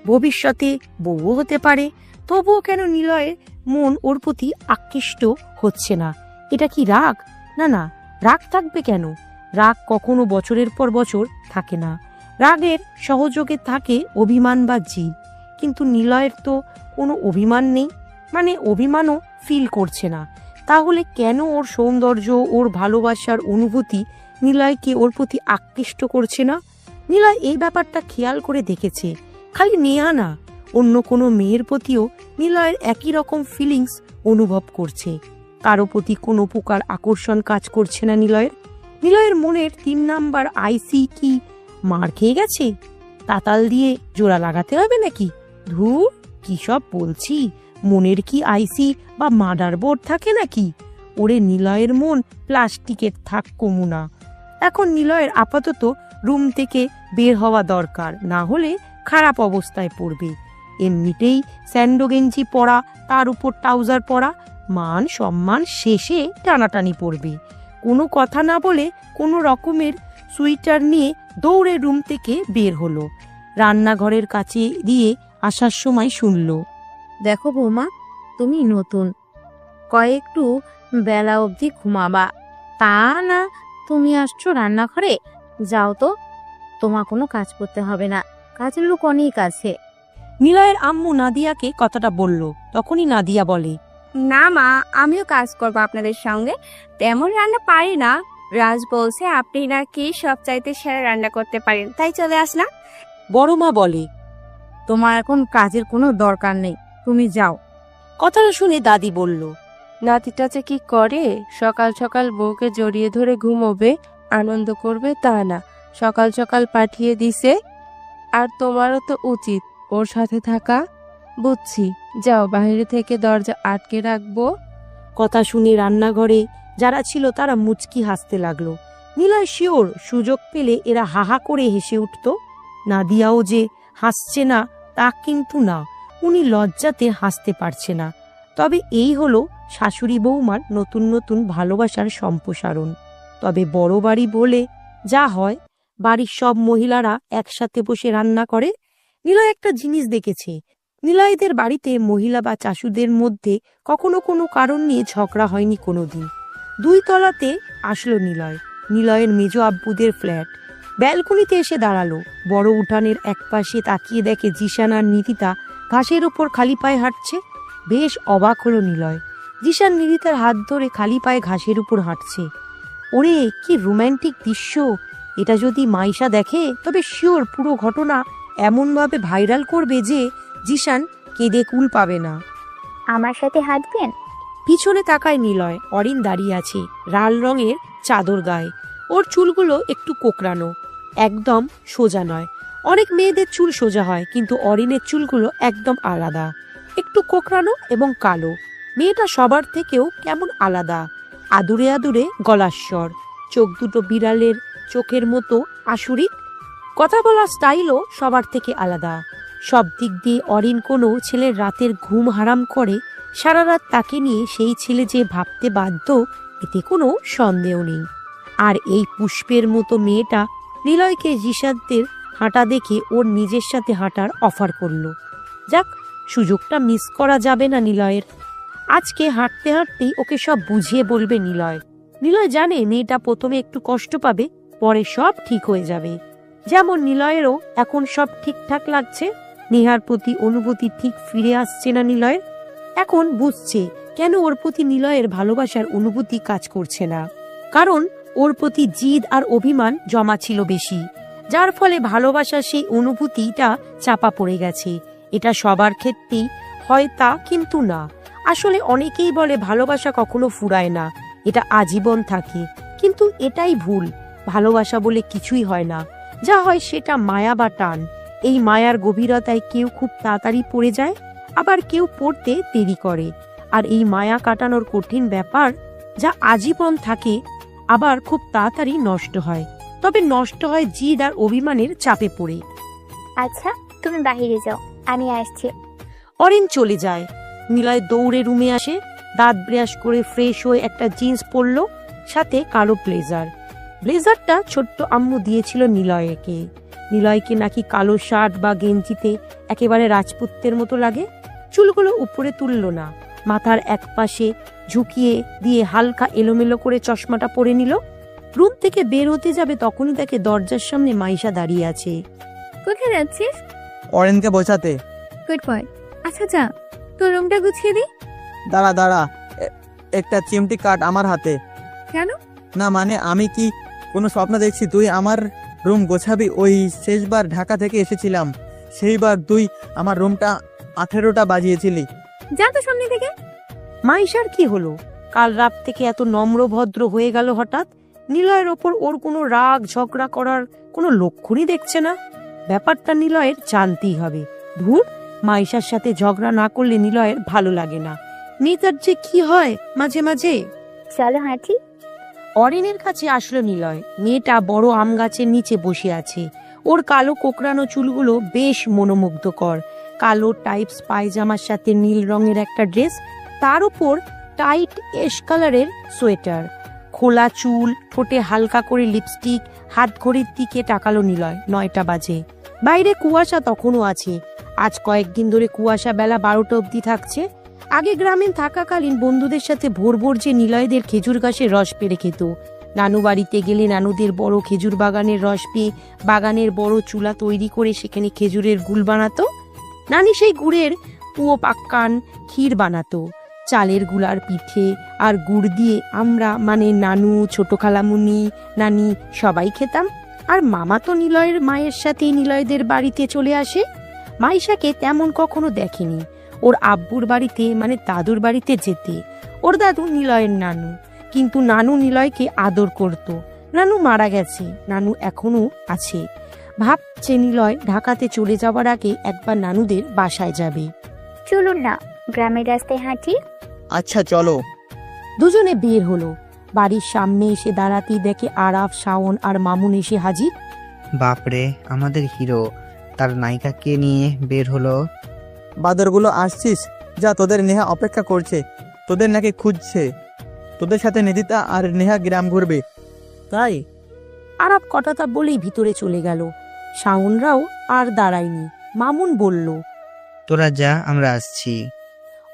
ভবিষ্যতে বউও হতে পারে। তবুও কেন নিলয়ের মন ওর প্রতি আকৃষ্ট হচ্ছে না? এটা কি রাগ? না না, রাগ থাকবে কেন? রাগ কখনো বছরের পর বছর থাকে না। রাগের সহযোগে থাকে অভিমান বা জিদ। কিন্তু নিলয়ের তো কোনো অভিমান নেই, মানে অভিমানও ফিল করছে না। তাহলে কেন ওর সৌন্দর্য, ওর ভালোবাসার অনুভূতি নিলয়কে ওর প্রতি আকৃষ্ট করছে না? নিলয় এই ব্যাপারটা খেয়াল করে দেখেছে। খালি নেহা না, অন্য কোনো মেয়ের প্রতিও নিলয়ের একই রকম ফিলিংস অনুভব করছে। কারো প্রতি কোনো প্রকার আকর্ষণ কাজ করছে না নিলয়ের। নিলয়ের মনের 3 নাম্বার আইসি কি মার খেয়ে গেছে? তাতাল দিয়ে জোড়া লাগাতে হবে নাকি? ধুর, কি সব বলছি। মনের কি আইসি বা মার্ডার বোর্ড থাকে নাকি? ওরে নিলয়ের মন প্লাস্টিকের থাক কমুনা। এখন নিলয়ের আপাতত রুম থেকে বের হওয়া দরকার, না হলে খারাপ অবস্থায় পড়বে। এমনিতেই স্যান্ডো গেঞ্জি পরা, তার উপর ট্রাউজার পরা, মান সম্মান শেষে টানাটানি পড়বে। কোনো কথা না বলে কোনো রকমের সুইটার নিয়ে দৌড়ে রুম থেকে বের হলো। রান্নাঘরের কাছে দিয়ে আসার সময় শুনল, দেখো বৌমা, তুমি নতুন, কয়েকটু বেলা অবধি ঘুমাবা। তা না তুমি আসছো রান্নাঘরে, যাও তো, তোমার কোনো কাজ করতে হবে না, কাজের লোক অনেক আছে। নিলয়ের আম্মু নাদিয়াকে কথাটা বলল। তখনই নাদিয়া বলে, না মা, আমিও কাজ করবো আপনাদের সঙ্গে। তেমন রান্না পারি না, রাজ বলছে আপনি নাকি সব চাইতে সেরা রান্না করতে পারেন, তাই চলে আসলাম। বড় মা বলে, তোমার এখন কাজের কোনো দরকার নেই, তুমি যাও। কথাটা শুনে দাদি বলল, নাতিটা যে কি করে, সকাল সকাল বউকে জড়িয়ে ধরে ঘুমোবে, আনন্দ করবে তা না, সকাল সকাল পাঠিয়ে দিছে। আর তোমারও তো উচিত ওর সাথে থাকা। বুঝছি, যাও, বাইরে থেকে দরজা আটকে রাখবো। কথা শুনে রান্নাঘরে যারা ছিল তারা মুচকি হাসতে লাগলো। নিলয় শিওর সুযোগ পেলে এরা হাহা করে হেসে উঠত। নাদিয়াও যে হাসছে না তা কিন্তু না, উনি লজ্জাতে হাসতে পারছে না। তবে এই হলো শাশুড়ি বৌমার নতুন নতুন ভালোবাসার সম্প্রসারণ। তবে বড় বাড়ি বলে যা হয়, বাড়ির সব মহিলারা একসাথে বসে রান্না করে। নিলয় একটা জিনিস দেখেছে, নিলয়দের বাড়িতে মহিলা বা চাষুদের মধ্যে কখনো কোনো কারণ নিয়ে ঝগড়া হয়নি কোনোদিন। 2 তলাতে আসলো নিলয়, নিলয়ের মেজ আব্বুদের ফ্ল্যাট। ব্যালকনিতে এসে দাঁড়ালো। বড় উঠানের একপাশে তাকিয়ে দেখে জিশান আর নিতিতা ঘাসের ওপর খালি পায়ে হাঁটছে। বেশ অবাক হলো নিলয়। জিশান নিরিতার হাত ধরে খালি পায়ে ঘাসের উপর হাঁটছে। ওরে কি রোম্যান্টিক দৃশ্য! এটা যদি মাইশা দেখে তবে শিওর পুরো ঘটনা এমনভাবে ভাইরাল করবে যে জিশান কেঁদে কুল পাবে না। আমার সাথে হাঁটবেন? পিছনে তাকায় নিলয়। অরিন দাঁড়িয়ে আছে লাল রঙের চাদর গায়ে। ওর চুলগুলো একটু কোকড়ানো, একদম সোজা নয়। অনেক মেয়েদের চুল সোজা হয়, কিন্তু অরিনের চুলগুলো একদম আলাদা, একটু কোকড়ানো এবং কালো। মেয়েটা সবার থেকেও কেমন আলাদা, আদুরে আদুরে গলার স্বর, চোখ দুটো বিড়ালের চোখের মতো আসুরিক, কথা বলার স্টাইলও সবার থেকে আলাদা। সব দিক দিয়ে অরিন কোনো ছেলের রাতের ঘুম হারাম করে সারা রাত তাকে নিয়ে সেই ছেলে যে ভাবতে বাধ্য, এতে কোনো সন্দেহ নেই। আর এই পুষ্পের মতো মেয়েটা নিলয়কে জিশানদের হাঁটা দেখে ওর নিজের সাথে হাঁটার অফার করলো। যাক, সুযোগটা মিস করা যাবে না নিলয়ের। আজকে হাঁটতে হাঁটতেই ওকে সব বুঝিয়ে বলবে নিলয়। নিলয় জানে মেয়েটা প্রথমে একটু কষ্ট পাবে, পরে সব ঠিক হয়ে যাবে। যেমন নিলয়েরও এখন সব ঠিকঠাক লাগছে। নেহার প্রতি অনুভূতি ঠিক ফিরে আসছে না নিলয়ের। এখন বুঝছে কেন ওর প্রতি নিলয়ের ভালোবাসার অনুভূতি কাজ করছে না। কারণ ওর প্রতি জিদ আর অভিমান জমা ছিল বেশি, যার ফলে ভালোবাসার সেই অনুভূতিটা চাপা পড়ে গেছে। এটা সবার ক্ষেত্রেই হয় তা কিন্তু না। আসলে অনেকেই বলে ভালোবাসা কখনো ফুরায় না, এটা আজীবন থাকে। কিন্তু এটাই ভুল। ভালোবাসা বলে কিছুই হয় না, যা হয় সেটা মায়া বা টান। এই মায়ার গভীরতায় কেউ খুব তাড়াতাড়ি পড়ে যায়, আবার কেউ পড়তে দেরি করে। আর এই মায়া কাটানোর কঠিন ব্যাপার, যা আজীবন থাকে আবার খুব তাড়াতাড়ি নষ্ট হয়। তবে নষ্ট হয় জিদ আর অভিমানের চাপে পড়ে। আচ্ছা, তুমি বাহিরে যাও, আমি আসছি। অরিন চলে যায়। নিলয় দৌড়ে রুমে আসে, দাঁত ব্রাশ করে ফ্রেশ হয়ে একটা জিন্স পরলো, সাথে কালো ব্লেজার। ব্লেজারটা ছোট্ট আম্মু দিয়েছিল নিলয়কে। নিলয়কে নাকি কালো শার্ট বা গেঞ্জিতে একেবারে রাজপুত্রের মতো লাগে। চুলগুলো উপরে তুলল না, মাথার এক পাশে ঝুঁকিয়ে দিয়ে হালকা এলোমেলো করে চশমাটা পরে নিল। রুম থেকে বের হতে যাবে তখনই তাকে দরজার সামনে মাইশা দাঁড়িয়ে আছে। কোথায় যাচ্ছিস? অরিনকে বোঝাতে। Good boy. আচ্ছা যা, তোর রুমটা গুছিয়ে দি। দাঁড়া দাঁড়া, একটা চিমটি কাট আমার হাতে। কেন? না মানে আমি কি কোনো স্বপ্ন দেখছি তুই আমার রুম গোছাবি? ওই শেষবার ঢাকা থেকে এসেছিলাম, সেইবার তুই আমার রুমটা 18টা বাজিয়েছিলি। যা তো সামনে থেকে। মাইশার কি হলো? কাল রাত থেকে এত নম্র ভদ্র হয়ে গেল হঠাৎ। নিলয়ের ওপর ওর কোনো রাগ ঝগড়া করার কোনো লক্ষণই দেখছে না। ব্যাপারটা নিলয়ের জানতেই হবে। ধুর, মাইশার সাথে ঝগড়া না করলে নিলয়ের ভালো লাগে না। মেয়েটার যে কি হয় মাঝে মাঝে। চলো হাঁটি। অরিনের কাছে আসলো নিলয়। মেয়েটা বড় আম গাছের নিচে বসে আছে। ওর কালো কোকড়ানো চুলগুলো বেশ মনোমুগ্ধকর। কালো টাইপস পায়জামার সাথে নীল রঙের একটা ড্রেস, তার উপর টাইট এশ কালারের সোয়েটার। খোলা চুল, ঠোঁটে হালকা করে লিপস্টিক। হাত ঘড়ির দিকে তাকালো নিলয়। 9টা বাজে। বাইরে কুয়াশা তখনও আছে। আজ কয়েকদিন ধরে কুয়াশা বেলা 12টা অবধি থাকছে। আগে গ্রামে থাকাকালীন বন্ধুদের সাথে ভোর ভোর যে নিলয়দের খেজুর গাছের রস পেড়ে খেত। নানু বাড়িতে গেলে নানুদের বড় খেজুর বাগানের রস পেয়ে বাগানের বড় চুলা তৈরি করে সেখানে খেজুরের গুড় বানাতো। নানি সেই গুড়ের পুয়ো পাক্কান ক্ষীর বানাতো। চালের গুলার পিঠে আর গুড় দিয়ে আমরা মানে নানু, ছোট খালামুনি, নানি সবাই খেতাম। আর মামা তো নিলয়ের মায়ের সাথে নিলয়দের বাড়িতে চলে আসে। মাইশাকে তেমন কখনো দেখেনি। ওর আব্বুর বাড়িতে মানে দাদুর বাড়িতে যেতে। ওর দাদু নিলয়ের নানু, কিন্তু নানু নিলয়কে আদর করত। নানু মারা গেছে, নানু এখনো আছে। ভাবছে নিলয় ঢাকাতে চলে যাওয়ার আগে একবার নানুদের বাসায় যাবে। চলুন না, গ্রামের রাস্তায় হাঁটি। আচ্ছা চলো। দুজনে বের হলো। বাড়ির সামনে এসে দাঁড়াতেই দেখে আরাফ, শাওন আর মামুন এসে হাজির। বাপরে, আমাদের হিরো তার নায়িকাকে নিয়ে বের হলো। বাদরগুলো আসছিস? যা, তোদের নেহা অপেক্ষা করছে, তোদের নাকি খুঁজছে। তোদের সাথে নিদিতা আর নেহা গ্রাম ঘুরবে। তাই? আরাফ কথাটা বলেই ভিতরে চলে গেল। শাওনরাও আর দাঁড়ায়নি। মামুন বলল, তোরা যা, আমরা আসছি।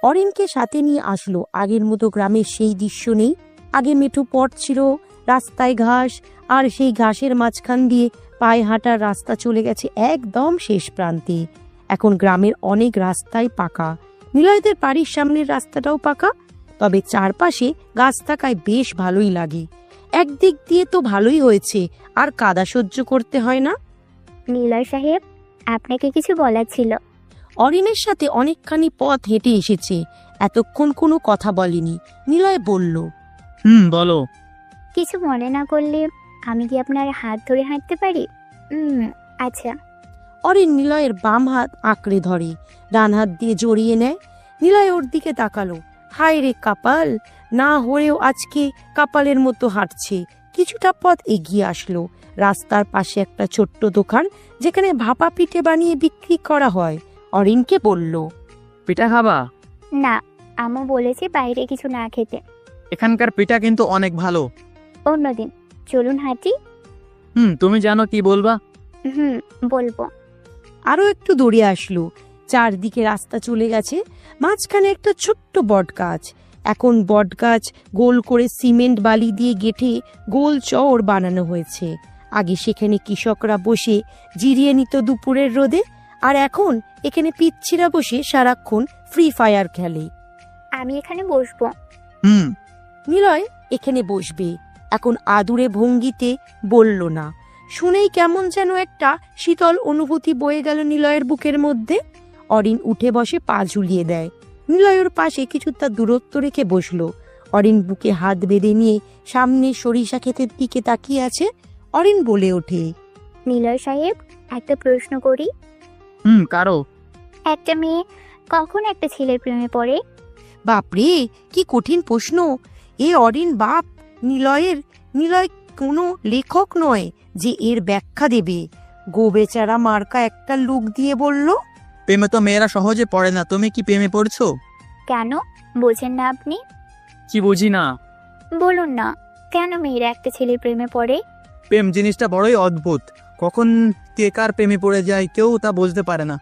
অরিনকে সাথে নিয়ে আসলো। আগের মতো গ্রামের সেই দৃশ্য নেই। আগে মেঠো পথ ছিল, রাস্তায় ঘাস, আর সেই ঘাসের মাঝখান দিয়ে পায়ে হাঁটার রাস্তা চলে গেছে একদম শেষ প্রান্তে। এখন গ্রামের অনেক রাস্তাই পাকা। নিলয়দের বাড়ির সামনের রাস্তাটাও পাকা। তবে চারপাশে গাছ থাকায় বেশ ভালোই লাগে। একদিক দিয়ে তো ভালোই হয়েছে, আর কাদা সহ্য করতে হয় না। নিলয় সাহেব, আপনাকে কিছু বলার ছিল। অরিনের সাথে অনেকখানি পথ হেঁটে এসেছে, এতক্ষণ কোনো কথা বলেনি। নিলয় বলল, বলো। কিছু মনে না করলে আমি কি আপনার হাত ধরে হাঁটতে পারি? আচ্ছা। অরিন নিলয়ের বাম হাত আঁকড়ে ধরে, ডান হাত দিয়ে জড়িয়ে নেয়। নিলয় ওর দিকে তাকালো। হায় রে কপাল, না হয়েও আজকে কপালের মতো হাঁটছে। কিছুটা পথ এগিয়ে আসলো। রাস্তার পাশে একটা ছোট্ট দোকান, যেখানে ভাপা পিঠে বানিয়ে বিক্রি করা হয়। অরিনকে বলল, পিঠা খাবা? না, আম্মু বলেছে বাইরে কিছু না খেতে। এখানকার পিঠা কিন্তু অনেক ভালো। অন্যদিন চলুন হাঁটি। তুমি জানো কি বলবা? বলবো। আরো একটু দৌড়ে আসলো। চারদিকে রাস্তা চলে গেছে, মাঝখানে একটা ছোট্ট বট গাছ। এখন বট গাছ গোল করে সিমেন্ট বালি দিয়ে গেঁথে গোল চওড় বানানো হয়েছে। আগে সেখানে কৃষকরা বসে জিরিয়ে নিত দুপুরের রোদে, আর এখন এখানে পিচ্ছিরা বসে সারাক্ষণ ফ্রি ফায়ার খেলে। আমি এখানে বসবো। নিলয় এখানে বসবে, এখন আদুরে ভঙ্গিতে বলল না। শুনেই কেমন যেন একটা শীতল অনুভূতি বয়ে গেল নিলয়ের বুকের মধ্যে। অরিন উঠে বসে পা ঝুলিয়ে দেয়। নিলয়ের পাশে কিছুটা দূরত্ব রেখে বসলো। অরিন বুকে হাত বেঁধে নিয়ে সামনে সরিষা ক্ষেতের দিকে তাকিয়ে আছে। অরিন বলে ওঠে, নিলয় সাহেব, একটা প্রশ্ন করি। কারো? একটা মেয়ে কখন একটা ছেলের প্রেমে পড়ে? বাপরে, কি কঠিন প্রশ্ন! এ অরিন বাপ নিলয় কোনো লেখক নয় যে এর ব্যাখ্যা দেবে। গো বেচারা মার্কা একটা লুক দিয়ে বলল, প্রেমে তো মেয়েরা সহজে পড়ে না। তুমি কি প্রেমে পড়ছো? কেন বোঝেন না আপনি? কি বুঝি না? বলুন না, কেন মেয়েরা একটা ছেলের প্রেমে পড়ে? প্রেম জিনিসটা বড়ই অদ্ভুত। কখন কে কার প্রেমে পড়ে যায় কেউ তা বুঝতে পারে না।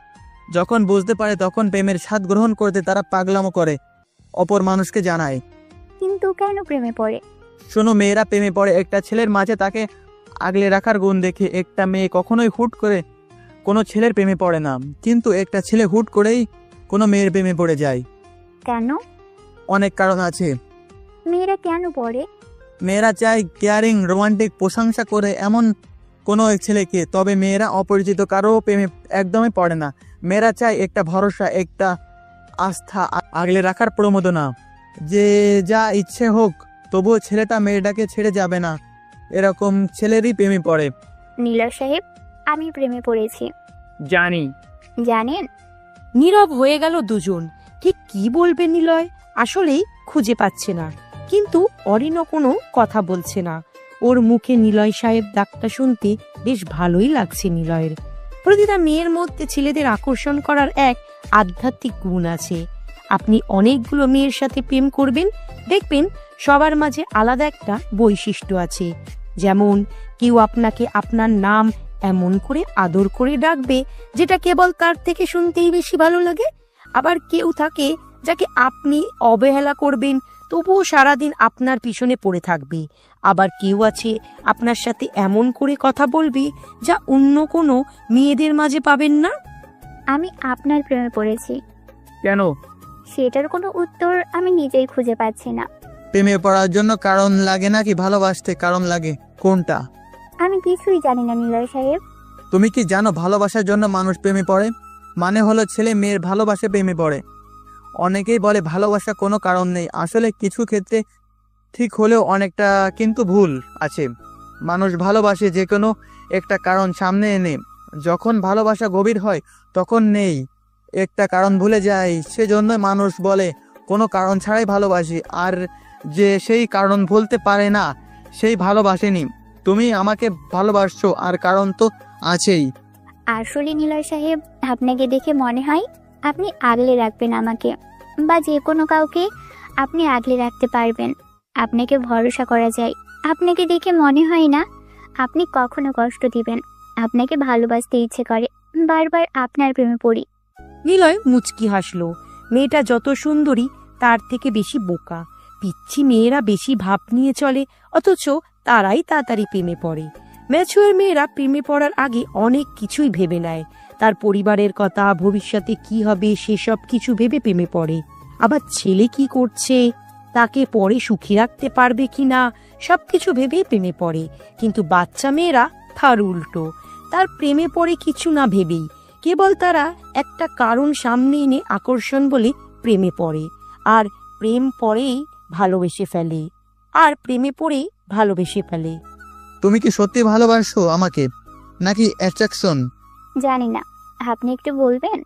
যখন বুঝতে পারে তখন প্রেমের স্বাদ গ্রহণ করতে তারা পাগলামো করে, অপর মানুষকে জানায়। কিন্তু কেন প্রেমে পড়ে? শোনো, মেয়েরা প্রেমে পড়ে একটা ছেলের মাঝে তাকে আগলে রাখার গুণ দেখে। একটা মেয়ে কখনোই হুট করে কোনো ছেলের প্রেমে পড়ে না, কিন্তু একটা ছেলে হুট করেই কোনো মেয়ের প্রেমে পড়ে যায়। কেন? অনেক কারণ আছে। মেয়েরা কেন পড়ে? মেয়েরা চায় কেয়ারিং, রোমান্টিক, প্রশংসা করে এমন কোনো এক ছেলেকে। তবে মেয়েরা অপরিচিত কারো প্রেমে একদমই পড়ে না। মেয়েরা চায় একটা ভরসা, একটা আস্থা, আগলে রাখার প্রমোদনা। যে যা ইচ্ছে হোক তবুও ছেলেটা মেয়েটাকে ছেড়ে যাবে না, এরকম ছেলেরই প্রেমে পড়ে। নিলয় সাহেব, আমি প্রেমে পড়েছি। জানি। জানেন? নীরব হয়ে গেল দুজন। ঠিক কি বলবে নিলয় আসলেই খুঁজে পাচ্ছে না, কিন্তু অরিনও কোনো কথা বলছে না। ওর মুখে নিলয় সাহেব ডাকটা শুনতে বেশ ভালোই লাগছে নিলয়ের। প্রতিটা মেয়ের মধ্যে ছেলেদের আকর্ষণ করার এক আধ্যাত্মিক গুণ আছে। আপনি অনেকগুলো মেয়ের সাথে প্রেম করবেন, দেখবেন সবার মাঝে আলাদা একটা বৈশিষ্ট্য আছে। যেমন কেউ আপনাকে আপনার নাম এমন করে আদর করে ডাকবে যেটা কেবল তার থেকে শুনতেই বেশি ভালো লাগে। আবার কেউ থাকে যাকে আপনি অবহেলা করবেন তবুও সারাদিন আপনার পিছনে পড়ে থাকবে। আবার কেউ আছে আপনার সাথে এমন করে কথা বলবে যা অন্য কোনো মেয়েদের মাঝে পাবেন না। আমি আপনার প্রেমে পড়েছি। কেন? সেটার কোনো উত্তর আমি নিজেই খুঁজে পাচ্ছি না। প্রেমে পড়ার জন্য কারণ লাগে নাকি ভালোবাসতে কারণ লাগে? কোনটা? আমি কিছুই জানি না নিলয় সাহেব। তুমি কি জানো ভালোবাসার জন্য মানুষ প্রেমে পড়ে? মানে হলো ছেলে মেয়ের ভালোবাসে প্রেমে পড়ে। অনেকেই বলে ভালোবাসা কোনো কারণ নেই। আসলে কিছু ক্ষেত্রে ঠিক হলেও অনেকটা কিন্তু ভুল আছে। মানুষ ভালোবাসে যে কোনো একটা কারণ সামনে এনে। যখন ভালোবাসা গভীর হয় তখন নেই একটা কারণ ভুলে যায়, সেজন্য মানুষ বলে কোনো কারণ ছাড়াই ভালোবাসি। আর যে সেই কারণ ভুলতে পারে না সেই ভালোবাসেনি। তুমি আমাকে ভালোবাসছো আর কারণ তো আছেই। আসলে নিলয় সাহেব, আপনাকে দেখে মনে হয় আপনি আগলে রাখবেন আমাকে, বা যে কোনো কাউকে আপনি আগলে রাখতে পারবেন। আপনাকে ভরসা করা যায়। আপনাকে দেখে মনে হয় না আপনি কখনো কষ্ট দিবেন। আপনাকে ভালোবাসতে ইচ্ছে করে, বারবার আপনার প্রেমে পড়ি। নিলয় মুচকি হাসলো। মেয়েটা যত সুন্দরী তার থেকে বেশি বোকা। পিচ্ছি মেয়েরা বেশি ভাব নিয়ে চলে, অথচ তারাই তাড়াতাড়ি প্রেমে পড়ে। ম্যাচুয়ার মেয়েরা প্রেমে পড়ার আগে অনেক কিছুই ভেবে নেয়। তার পরিবারের কথা, ভবিষ্যতে কি হবে সেসব কিছু ভেবে প্রেমে পড়ে। আবার ছেলে কি করছে, তাকে পরে সুখী রাখতে পারবে কিনা সবকিছু ভেবেই প্রেমে পড়ে। কিন্তু বাচ্চা মেয়েরা তার উল্টো, তার প্রেমে পড়ে কিছু না ভেবেই, কেবল তারা একটা কারণ সামনে এনে আকর্ষণ বলে প্রেমে পড়ে, আর প্রেম পড়েই ভালোবেসে ফেলে, আর প্রেমে পড়েই ভালোবেসে ফেলে। তুমি কি সত্যি ভালোবাসো আমাকে নাকি অ্যাট্রাকশন? জানি না, আপনি একটু বলবেন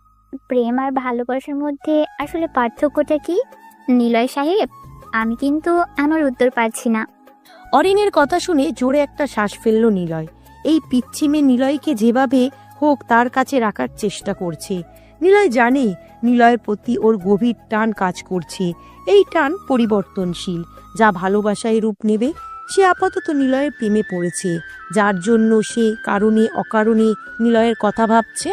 প্রেম আর ভালোবাসার মধ্যে আসলে পার্থক্যটা কি? নিলয় সাহেব, আমি কিন্তু আমার উত্তর পাচ্ছি না। অরিনের কথা শুনে জোরে একটা শ্বাস ফেলল নিলয়। এই পিচ্ছি মেয়ে নিলয়কে যেভাবে হোক তার কাছে রাখার চেষ্টা করছে। নিলয় জানে নিলয়ের প্রতি ওর গভীর টান কাজ করছে। এই টান পরিবর্তনশীল, যা ভালোবাসায় রূপ নেবে। সে আপাতত নিলয়ের প্রেমে পড়েছে, যার জন্য সে কারণে অকারণে নিলয়ের কথা ভাবছে।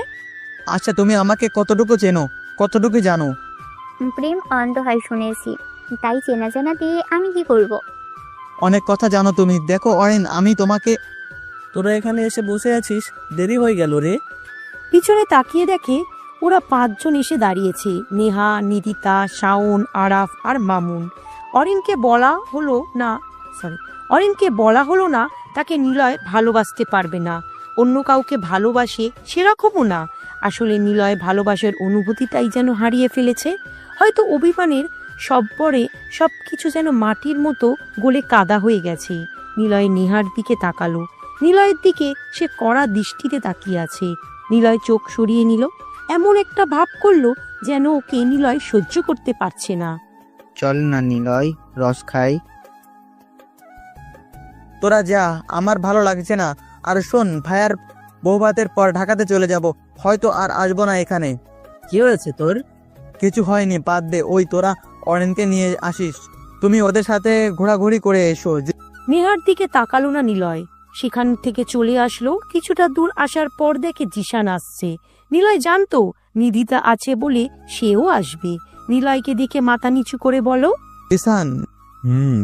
আচ্ছা, তুমি আমাকে কতটুকু চেনো, কতটুকু জানো? প্রেম অন্ধ হয় শুনেছি, তাই চেনা জানা দিয়ে আমি কি করব? অনেক কথা জানো তুমি। দেখো অরিন, আমি তোমাকে তোরা এখানে এসে বসে আছিস, দেরি হয়ে গেল রে। পিছনে তাকিয়ে দেখে ওরা 5 জন এসে দাঁড়িয়েছে, নেহা, নিদিতা, শাওন, আরাফ আর মামুন। অরিনকে বলা হলো না তাকে নিলয় ভালোবাসতে পারবে না, অন্য কাউকে ভালোবাসে সেরকমও না। আসলে নিলয় ভালোবাসার অনুভূতিটাই যেন হারিয়ে ফেলেছে। হয়তো অভিমানের সবপরে সবকিছু যেন মাটির মতো গলে কাদা হয়ে গেছে। নিলয় নেহার দিকে তাকালো। নিলয়ের দিকে সে কড়া দৃষ্টিতে তাকিয়ে আছে। নিলয় চোখ সরিয়ে নিল, এমন একটা ভাব করলো যেন ওকে নিলয় সহ্য করতে পারছে না। চল না নিলয়, রস খাই। তোরা যা, আমার ভালো লাগছে না। আর শোন, ভাইয়ার বৌভাতের পর ঢাকাতে চলে যাব, হয়তো আর আসবো না এখানে। কি হয়েছে তোর? কিছু হয়নি, বাদ দে। ওই তোরা অরিনকে নিয়ে আসিস, তুমি ওদের সাথে ঘোরাঘুরি করে এসো। নেহার দিকে তাকালো না নিলয়, সেখান থেকে চলে আসলো। কিছুটা দূর আসার পর দেখে জিশান আসছে। নিলয় জানতো নিধিতা আছে বলে সেও আসবে। নিলয়কে দেখে মাথা নিচু করে বলো, কিষান।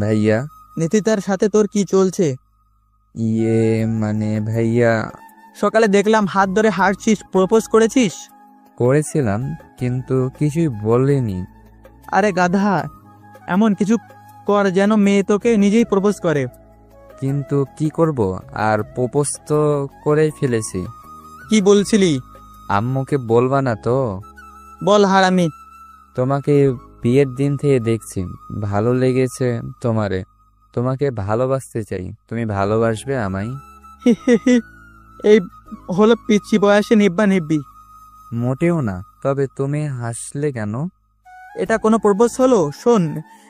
ভাইয়া। নিধিতার সাথে তোর কি চলছে? মানে ভাইয়া, সকালে দেখলাম হাত ধরে হাঁটছিস, প্রপোজ করেছিস? করেছিলাম কিন্তু কিছুই বলেনি। আরে গাধা, এমন কিছু কর যেন মেয়ে তোকে নিজেই প্রপোজ করে। কিন্তু কি করব, আর প্রপোজ তো করেই ফেলেছি। কি বলছিলি? আম্মুকে বলবা না তো? বল হারামি। তোমাকে বিয়ের দিন থেকে দেখছি, ভালো লেগেছে তোমারে, তোমাকে ভালোবাসতে চাই, তুমি ভালোবাসবে আমায়? এই হলো পিচ্ছি বয়সে নিব্বা নিব্বি। মোটেও না, তবে তুমি হাসলে কেন? এটা কোনো প্রপোজ হলো? শোন,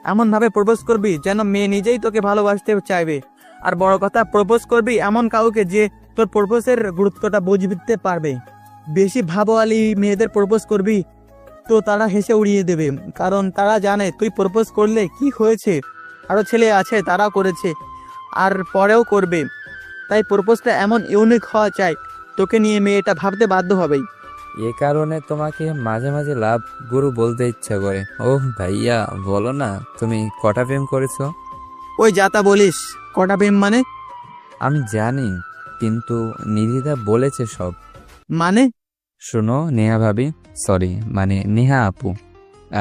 এমন ভাবে প্রপোজ করবি যেন মেয়ে নিজেই তোকে ভালোবাসতে চাইবে। আর বড় কথা, প্রপোজ করবি এমন কাউকে যে তোর প্রপোজের গুরুত্বটা বুঝতে পারবে। বেশি ভাবোয়ালি মেয়েদের প্রপোজ করবি তো তারা হেসে উড়িয়ে দেবে, কারণ তারা জানে তুই প্রপোজ করলে কি হয়েছে। আরো ছেলে আছে, তারাও করেছে আর পরেও করবে। তাই প্রপোজটা এমন ইউনিক হওয়া চাই, তোকে নিয়ে মেয়েটা ভাবতে বাধ্য হবেই। এ কারণে তোমাকে মাঝে মাঝে লাভ গুরু বলতে ইচ্ছা করে। ও ভাইয়া, বলো না তুমি কটা প্রেম করেছো? ওই যাতা বলিস, কটা প্রেম মানে? আমি জানি, কিন্তু নিধিতা বলেছে সব। মানে? শোনো নেহা ভাবি, মানে নেহা আপু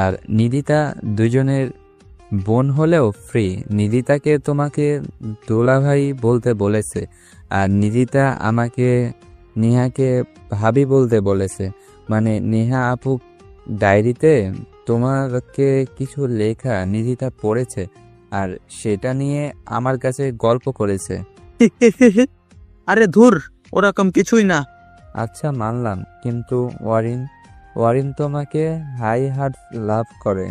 আর নিধিতা দুজনের বোন হলেও ফ্রি। নিধিতাকে তোমাকে দোলাভাই বলতে বলেছে, আর নিধিতা আমাকে নেহাকে ভাবি বলতে বলেছে। মানে নেহা আপু ডায়েরিতে তোমাকে কিছু লেখা নিধিতা পড়েছে, আর সেটা নিয়ে আমার কাছে গল্প করেছে। আরে ধুর, ওরকম কিছুই না। আচ্ছা মানলাম, কিন্তু ওয়ারিন তোমাকে হাই হার্ট লাভ করে।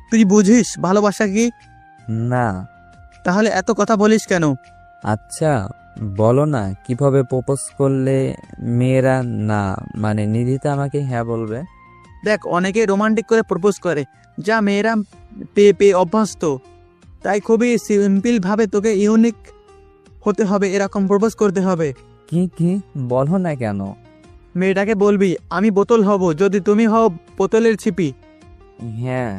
তুই বুঝিস ভালোবাসা কি? না। তাহলে এত কথা বলিস কেন? আচ্ছা বলো না, কিভাবে প্রপোজ করলে মেয়েরা না মানে নিধিতা আমাকে হ্যাঁ বলবে? দেখ, অনেকে রোমান্টিক করে প্রপোজ করে, যা মেয়েরা পেয়ে অভ্যস্ত। তাই খুবই সিম্পল ভাবে তোকে ইউনিক হতে হবে, এরকম প্রপোজ করতে হবে। কি বলো না কেন? মেয়েটাকে বলবি আমি বোতল হব যদি তুমি হও বোতলের ছিপি। হ্যাঁ।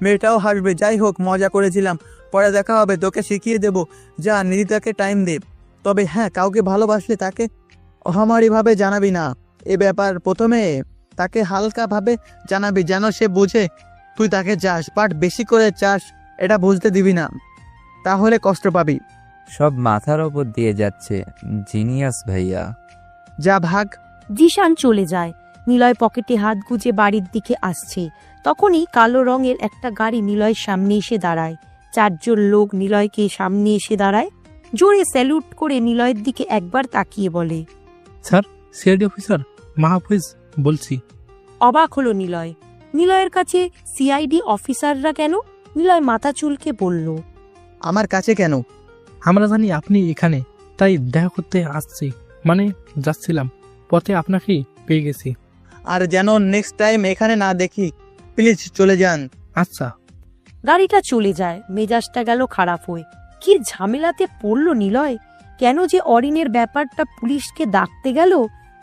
মেয়েটাও হাসবে। যাই হোক, মজা করেছিলাম, পরে দেখা হবে, তোকে শিখিয়ে দেব। যা, নিধিতাকে টাইম দে। তবে হ্যাঁ, কাউকে ভালোবাসলে তাকে অহামারিভাবে জানাবি না। এ ব্যাপার প্রথমে তাকে হালকাভাবে জানাবি, যেন সে বুঝে তুই তাকে চাস, বাট বেশি করে চাস এটা বুঝতে দিবি না, তাহলে কষ্ট পাবি। সব মাথার ওপর দিয়ে যাচ্ছে। জিনিয়াস ভাইয়া। যা ভাগ। জিশান চলে যায়। নিলয় পকেটে হাত গুজে বাড়ির দিকে আসছে। তখনই কালো রঙের একটা গাড়ি নিলয়ের সামনে এসে দাঁড়ায়। 4 জন লোক নিলয়কে সামনে এসে দাঁড়ায়। জোরে স্যালুট করে নিলয়ের দিকে একবার তাকিয়ে বলে, স্যার, সিআইডি অফিসার মাহফুজ বলছি। অবাক হলো নিলয়। নিলয়ের কাছে সিআইডি অফিসাররা কেন? নিলয় মাথা চুলকে বলল, আমার কাছে কেন? আমরা জানি আপনি এখানে, তাই দেখা করতে আসছি, মানে যাচ্ছিলাম, পথে আপনাকে পেয়ে গেছি। আর যেন নেক্সট টাইম এখানে না দেখি, প্লিজ চলে যান। আচ্ছা। গাড়িটা চলে যায়। মেজাজটা গেল খারাপ হয়ে। কি ঝামেলাতে পড়লো নিলয়? কেন যে অরিনের ব্যাপারটা পুলিশকে ডাকতে গেল?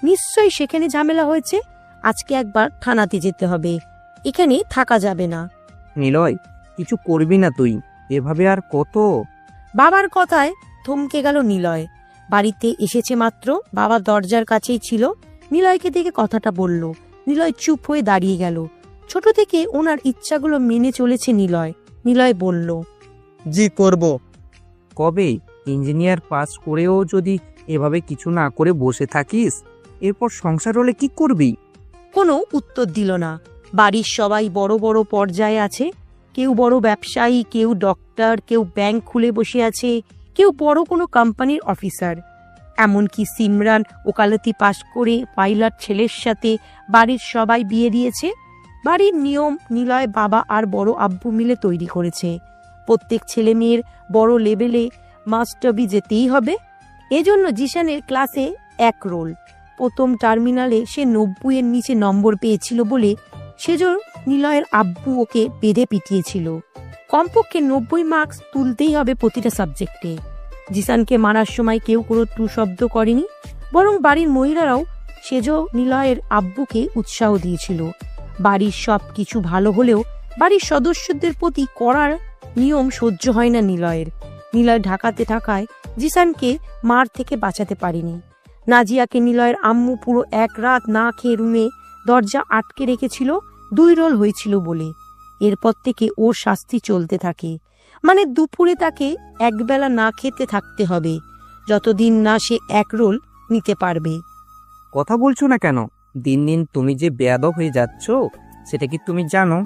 নিশ্চয়ই সেখানে ঝামেলা হয়েছে। আজকে একবার থানাতে যেতে হবে, এখানে থাকা যাবে না। নিলয়, কিছু করবি না তুই, এভাবে আর কত? বাবার কথায় থমকে গেল নিলয়। বাড়িতে এসেছে মাত্র, বাবা দরজার কাছেই ছিল। নিলয়কে দেখে কথাটা বলল। নিলয় চুপ হয়ে দাঁড়িয়ে গেল। ছোট থেকে ওনার ইচ্ছাগুলো মেনে চলেছে নিলয়। নিলয় বলল, জি করব। কবে? ইঞ্জিনিয়ার পাস করেও যদি এভাবে কিছু না করে বসে থাকিস, এরপর সংসার হলে কি করবি? কোনো উত্তর দিল না। বাড়ির সবাই বড় বড় পর্যায়ে আছে। কেউ বড় ব্যবসায়ী, কেউ ডক্টর, কেউ ব্যাংক খুলে বসে আছে, কেউ বড় কোনো কোম্পানির অফিসার। এমনকি সিমরান ওকালতি পাশ করে পাইলট ছেলের সাথে বাড়ির সবাই বিয়ে দিয়েছে। বাড়ির নিয়ম নিলয় বাবা আর বড় আব্বু মিলে তৈরি করেছে। প্রত্যেক ছেলে মেয়ের বড় লেভেলে মাস্টারবি যেতেই হবে। এজন্য জিশানের ক্লাসে 1 রোল। প্রথম টার্মিনালে সে 90-এর নিচে নম্বর পেয়েছিল বলে সেজন্য নিলয়ের আব্বু ওকে বেঁধে পিটিয়েছিল। কমপক্ষে 90 মার্কস তুলতেই হবে প্রতিটা সাবজেক্টে। জিশানকে মারার সময় কেউ কোনো টু শব্দ করেনি, বরং বাড়ির মহিলারাও সেজ নিলয়ের আব্বুকে উৎসাহ দিয়েছিল। বাড়ির সব কিছু ভালো হলেও বাড়ির সদস্যদের প্রতি করার নিয়ম সহ্য হয় না নিলয়ের। নিলয় ঢাকাতে থাকায় জিশানকে মার থেকে বাঁচাতে পারেনি। নাজিয়াকে নিলয়ের আম্মু পুরো 1 রাত না খেয়ে রুমে দরজা আটকে রেখেছিল 2 রোল হয়েছিল বলে। এরপর থেকে ওর শাস্তি চলতে থাকে, মানে দুপুরে তাকে একবেলা না খেতে থাকতে হবে, যতদিন না সে 1 রোল নিতে পারবে। কথা বলছো না কেন? দিন দিন তুমি যে বেয়াদব হয়ে যাচ্ছ, সেটা কি তুমি জানো?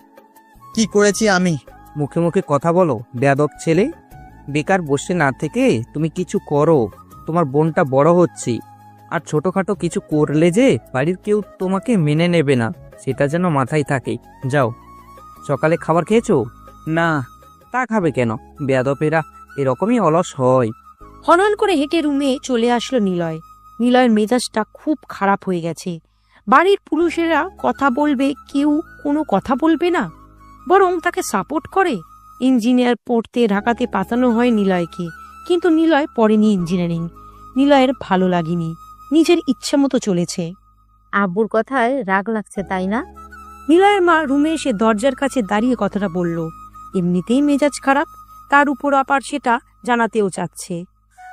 কি করেছি আমি? মুখে মুখে কথা বলো, বেয়াদব ছেলে। বেকার বসে না থেকে তুমি কিছু করো, তোমার বোনটা বড় হচ্ছে। আর ছোটখাটো কিছু করলে যে বাড়ির কেউ তোমাকে মেনে নেবে না, সেটা যেন মাথায় থাকে। যাও। সকালে খাবার খেয়েছো? না। তা খাবে কেন? বেয়াদবেরা এরকমই অলস হয়। হনন করে হেঁটে রুমে চলে আসলো নিলয়। নিলয়ের মেজাজটা খুব খারাপ হয়ে গেছে। বাড়ির পুরুষেরা কথা বলবে, কেউ কোনো কথা বলবে না, বরং তাকে সাপোর্ট করে। ইঞ্জিনিয়ার পড়তে ঢাকাতে পাঠানো হয় নিলয়কে, কিন্তু নিলয় পড়েনি ইঞ্জিনিয়ারিং। নিলয়ের ভালো লাগেনি, নিজের ইচ্ছা মতো চলেছে। আব্বুর কথায় রাগ লাগছে তাই না? নিলয়ের মা রুমে এসে দরজার কাছে দাঁড়িয়ে কথাটা বলল। এমনিতেই মেজাজ খারাপ, তার উপর আবার সেটা জানাতেও চাচ্ছে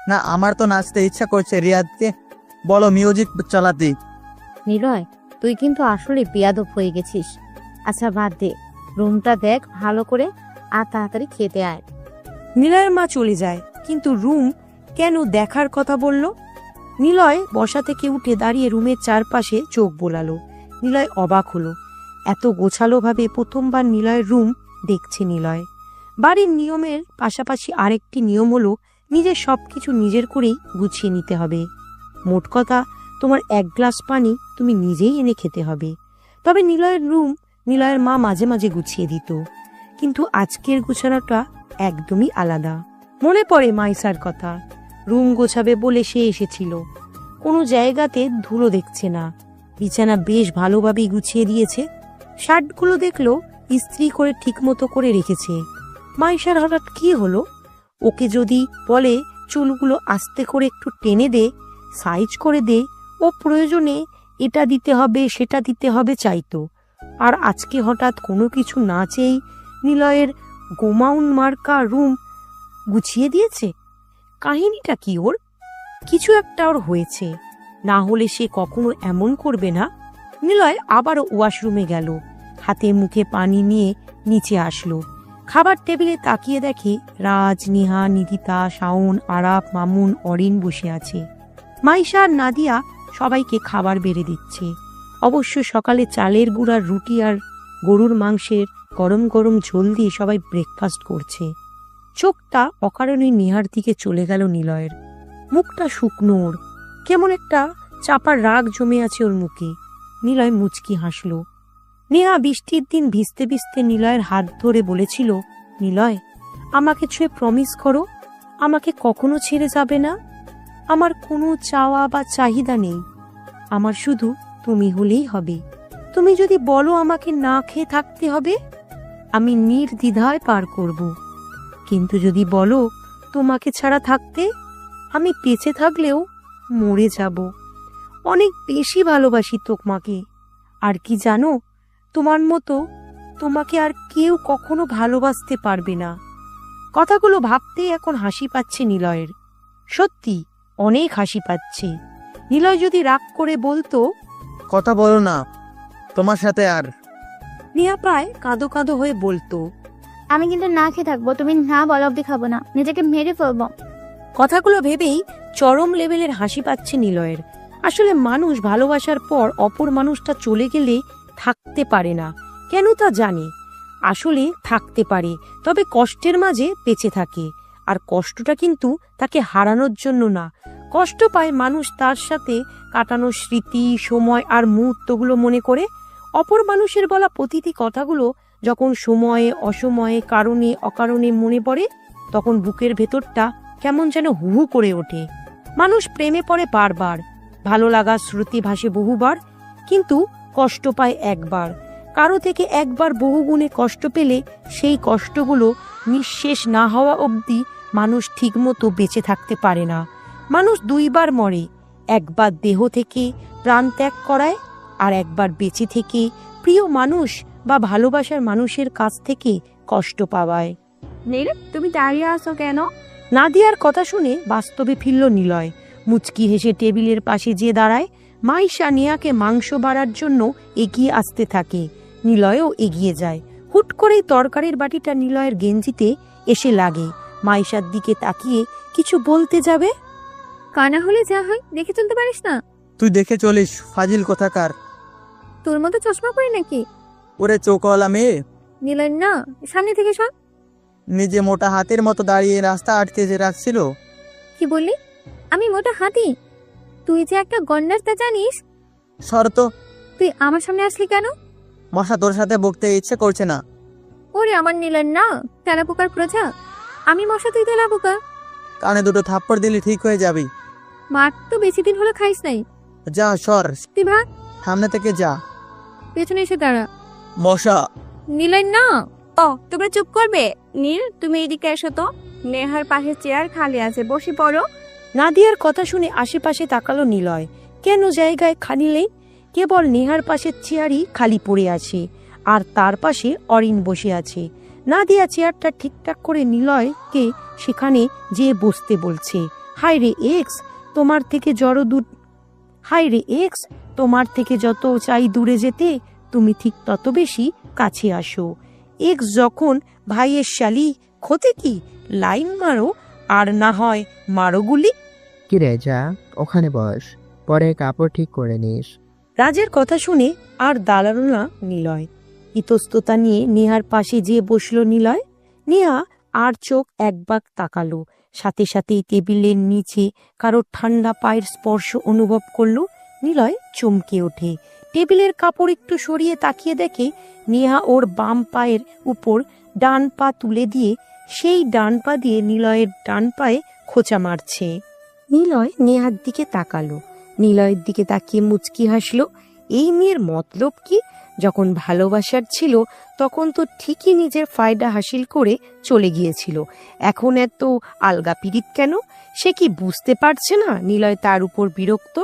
না। আমার তো নাচতে ইচ্ছা করছে। রিয়াদকে বলো মিউজিক চালাতে। নিলয়, তুই কিন্তু আসলে বেয়াদব হয়ে গেছিস। আচ্ছা বাদ দে, রুমটা দেখ ভালো করে আর তাড়াতাড়ি খেতে আয়। নিলয়ের মা চলে যায়, কিন্তু রুম কেন দেখার কথা বলল? নিলয় বসা থেকে উঠে দাঁড়িয়ে রুমের চারপাশে চোখ বোলালো। নিলয় অবাক হলো, এত গোছালো ভাবে প্রথমবার নিলয়ের রুম দেখছে নিলয়। বাড়ির নিয়মের পাশাপাশি আরেকটি নিয়ম হলো নিজের সবকিছু নিজের করেই গুছিয়ে নিতে হবে। মোট কথা, তোমার 1 গ্লাস পানি তুমি নিজেই এনে খেতে হবে। তবে নিলয়ের রুম নিলয়ের মা মাঝে মাঝে গুছিয়ে দিত, কিন্তু আজকের গোছানোটা একদমই আলাদা। মনে পড়ে মাইসার কথা। রুম গোছাবে বলে সে এসেছিল, কোনো জায়গাতে ধুলো দেখছে না। বিছানা বেশ ভালোভাবেই গুছিয়ে দিয়েছে। শার্টগুলো দেখলো ইস্ত্রি করে ঠিকমতো করে রেখেছে। মাইসার হঠাৎ কি হলো? ওকে যদি বলে চুলগুলো আস্তে করে একটু টেনে দে, সাইজ করে দে, ও প্রয়োজনে এটা দিতে হবে সেটা দিতে হবে চাইতো। আর আজকে হঠাৎ কোনো কিছু না চেয়েই নিলয়ের গোমাউন মার্কা রুম গুছিয়ে দিয়েছে। কাহিনীটা কি ওর? কিছু একটা ওর হয়েছে, না হলে সে কখনো এমন করবে না। নিলয় আবারও ওয়াশরুমে গেল। হাতে মুখে পানি নিয়ে নিচে আসলো। খাবার টেবিলে তাকিয়ে দেখে রাজ, নেহা, নিধিতা, শাওন, আরাফ, মামুন, অরিন বসে আছে। মাইশা আর নাদিয়া সবাইকে খাবার বেড়ে দিচ্ছে। অবশ্য সকালে চালের গুঁড়ার রুটি আর গরুর মাংসের গরম গরম ঝোল দিয়ে সবাই ব্রেকফাস্ট করছে। চোখটা অকারণে নেহার দিকে চলে গেল নিলয়ের। মুখটা শুকনো ওর, কেমন একটা চাপার রাগ জমে আছে ওর মুখে। নিলয় মুচকি হাসল। নেহা বৃষ্টির দিন ভিজতে ভিজতে নিলয়ের হাত ধরে বলেছিল, নিলয়, আমাকে ছুঁয়ে প্রমিস করো, আমাকে কখনো ছেড়ে যাবে না। আমার কোনো চাওয়া বা চাহিদা নেই, আমার শুধু তুমি হলেই হবে। তুমি যদি বলো আমাকে না খেয়ে থাকতে হবে, আমি নির্দ্বিধায় পার করব। কিন্তু যদি বলো তোমাকে ছাড়া থাকতে, আমি বেঁচে থাকলেও মরে যাব। অনেক বেশি ভালোবাসি তোমাকে। আর কি জানো, তোমার মতো তোমাকে আর কেউ কখনো ভালোবাসতে পারবে না। কথাগুলো ভাবতেই এখন হাসি পাচ্ছে নিলয়ের। সত্যি অনেক হাসি পাচ্ছে। নিলয় যদি রাগ করে বলতো, কথা বলো না তোমার সাথে আর। নেহা প্রায় কাঁদো কাঁদো হয়ে বলতো, আমি কিন্তু না খেয়ে থাকবো, তুমি না বলা অব্দি খাবো না, নিজেকে মেরে ফেলবো। কথাগুলো ভেবেই চরম লেভেলের হাসি পাচ্ছে নিলয়ের। আসলে মানুষ ভালোবাসার পর অপর মানুষটা চলে গেলে থাকতে পারে না, কেন তা জানে। আসলে থাকতে পারে, তবে কষ্টের মাঝে বেঁচে থাকে। আর কষ্টটা কিন্তু তাকে হারানোর জন্য না। কষ্ট পায় মানুষ তার সাথে কাটানো স্মৃতি, সময় আর মুহূর্তগুলো মনে করে। অপর মানুষের বলা প্রতিটি কথাগুলো যখন সময়ে, অসময়ে, কারণে অকারণে মনে পড়ে, তখন বুকের ভেতরটা কেমন যেন হুহু করে ওঠে। মানুষ প্রেমে পড়ে বারবার, ভালো লাগার স্মৃতি ভাসে বহুবার, কিন্তু কষ্ট পায় একবার। কারো থেকে একবার বহুগুণে কষ্ট পেলে সেই কষ্টগুলো নিঃশেষ না হওয়া অবধি মানুষ ঠিকমতো বেঁচে থাকতে পারে না। মানুষ দুইবার মরে, একবার দেহ থেকে প্রাণ ত্যাগ করায়, আর একবার বেঁচে থেকে প্রিয় মানুষ বা ভালোবাসার মানুষের কাছ থেকে কষ্ট পাওয়ায়। নীল, তুমি দাঁড়িয়ে আসো কেন? নাদিয়ার কথা শুনে বাস্তবে ফিরল নিলয়। মুচকি হেসে টেবিলের পাশে যে দাঁড়ায়। মাইশা নেহাকে মাংস বাড়ার জন্য এগিয়ে আসতে থাকে। নিলয়ও এগিয়ে যায়। হুট করেই তরকারির বাটিটা নিলয়ের গেঞ্জিতে এসে লাগে। মাইশার দিকে তাকিয়ে কিছু বলতে যাবে, কানা হলে যা হয় দেখে চলতে পারিস না? তুই দেখে চলিস, ফাজিল কোথাকার। তোর মতো চশমা পরি নাকি? ওরে চোখওয়ালা মেয়ে, নীলয় না, সামনে থেকে সর। নিজে মোটা হাতের মতো দাঁড়িয়ে রাস্তা আটকে যে রাখছিল। কি বললি? আমি মোটা হাতি? তুই যে একটা গন্ডার তা জানিস? শর্ত, তুই আমার সামনে আসলি কেন? মশা তোর সাথে বকতে ইচ্ছে করছে না। ওরে আমার নীলয় না, তেলাপোকার প্রজা। আমি মশা, তুই তেলাপোকা। কানে দুটো থাপ্পড় দিলে ঠিক হয়ে যাবি। মার তো বেশি দিন হলো খাইস নাই। যা সর, তুই ভাগ, সামনে থেকে যা। পেছনে এসে দাঁড়া। মশা। নীলয় না। ও, তোমরা চুপ করবে? নীল, তুমি এদিকে এসো তো। নেহার পাশে চেয়ার খালি আছে, বসে পড়ো। নাদিয়ার কথা শুনে আশেপাশে তাকালো নিলয়। কেন জায়গায় খালি নেই, কেবল নেহার পাশের চেয়ারই খালি পড়ে আছে, আর তার পাশে অরিন বসে আছে। নাদিয়া চেয়ারটা ঠিকঠাক করে নিলয়কে সেখানে যেয়ে বসতে বলছে। হায় রে এক্স, তোমার থেকে তোমার থেকে যত চাই দূরে যেতে, তুমি ঠিক তত বেশি কাছে আসো। এক্স যখন ভাইয়ের শালি, ক্ষতি কি? লাইন মারো, আর না হয় মারো গুলি। কিরে যা, ওখানে বস, পরে কাপড় ঠিক করে নিস। রাজের কথা শুনে আর দাঁড়ালো না নিলয়। ইতস্ততা নিয়ে নেহার পাশে যেয়ে বসলো নিলয়। নেহা আর চোখ একবার তাকালো। সাথে সাথেই টেবিলের নিচে কারো ঠান্ডা পায়ের স্পর্শ অনুভব করলো। নিলয় চমকে ওঠে। টেবিলের কাপড় একটু সরিয়ে তাকিয়ে দেখে নেহা ওর বাম পায়ের উপর ডান পা তুলে দিয়ে সেই ডান পা দিয়ে নিলয়ের ডান পায়ে খোঁচা মারছে। নিলয় নেহার দিকে তাকালো। নিলয়ের দিকে তাকিয়ে মুচকি হাসলো। এই মেয়ের মতলব কি? যখন ভালোবাসার ছিল তখন তো ঠিকই নিজের ফায়দা হাসিল করে চলে গিয়েছিল, এখন এত আলগা পিরিত কেন? সে কি বুঝতে পারছে না নিলয় তার উপর বিরক্ত?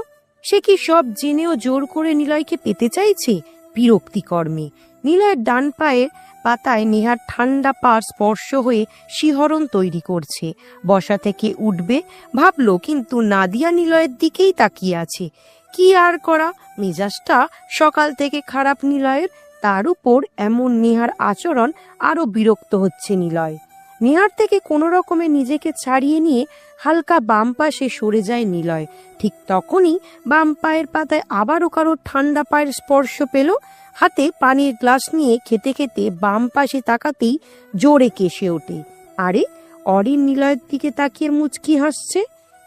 সে কি সব জেনেও জোর করে নিলয়কে পেতে চাইছে? বিরক্তিকর্মে নিলয়ের ডান পায়ের পাতায় নেহার ঠান্ডা পা স্পর্শ হয়ে শিহরণ তৈরি করছে। বসা থেকে উঠবে ভাবলো, কিন্তু নাদিয়া নিলয়ের দিকেই তাকিয়ে আছে। কি আর করা, মেজাজটা সকাল থেকে খারাপ নিলয়ের, তার উপর এমন নেহার আচরণ আরো বিরক্ত হচ্ছে নিলয়। নেহার থেকে কোনো রকমে নিজেকে ছাড়িয়ে নিয়ে হালকা বাম পাশে সরে যায় নিলয়। ঠিক তখনই বাম পায়ের পাতায় আবারও কারো ঠান্ডা পায়ের স্পর্শ পেল। হাতে পানির গ্লাস নিয়ে খেতে খেতে বাম পাশে তাকাতেই জোরে কেশে ওঠে। আরে, অরিন নিলয়ের দিকে তাকিয়ে মুচকি হাসছে।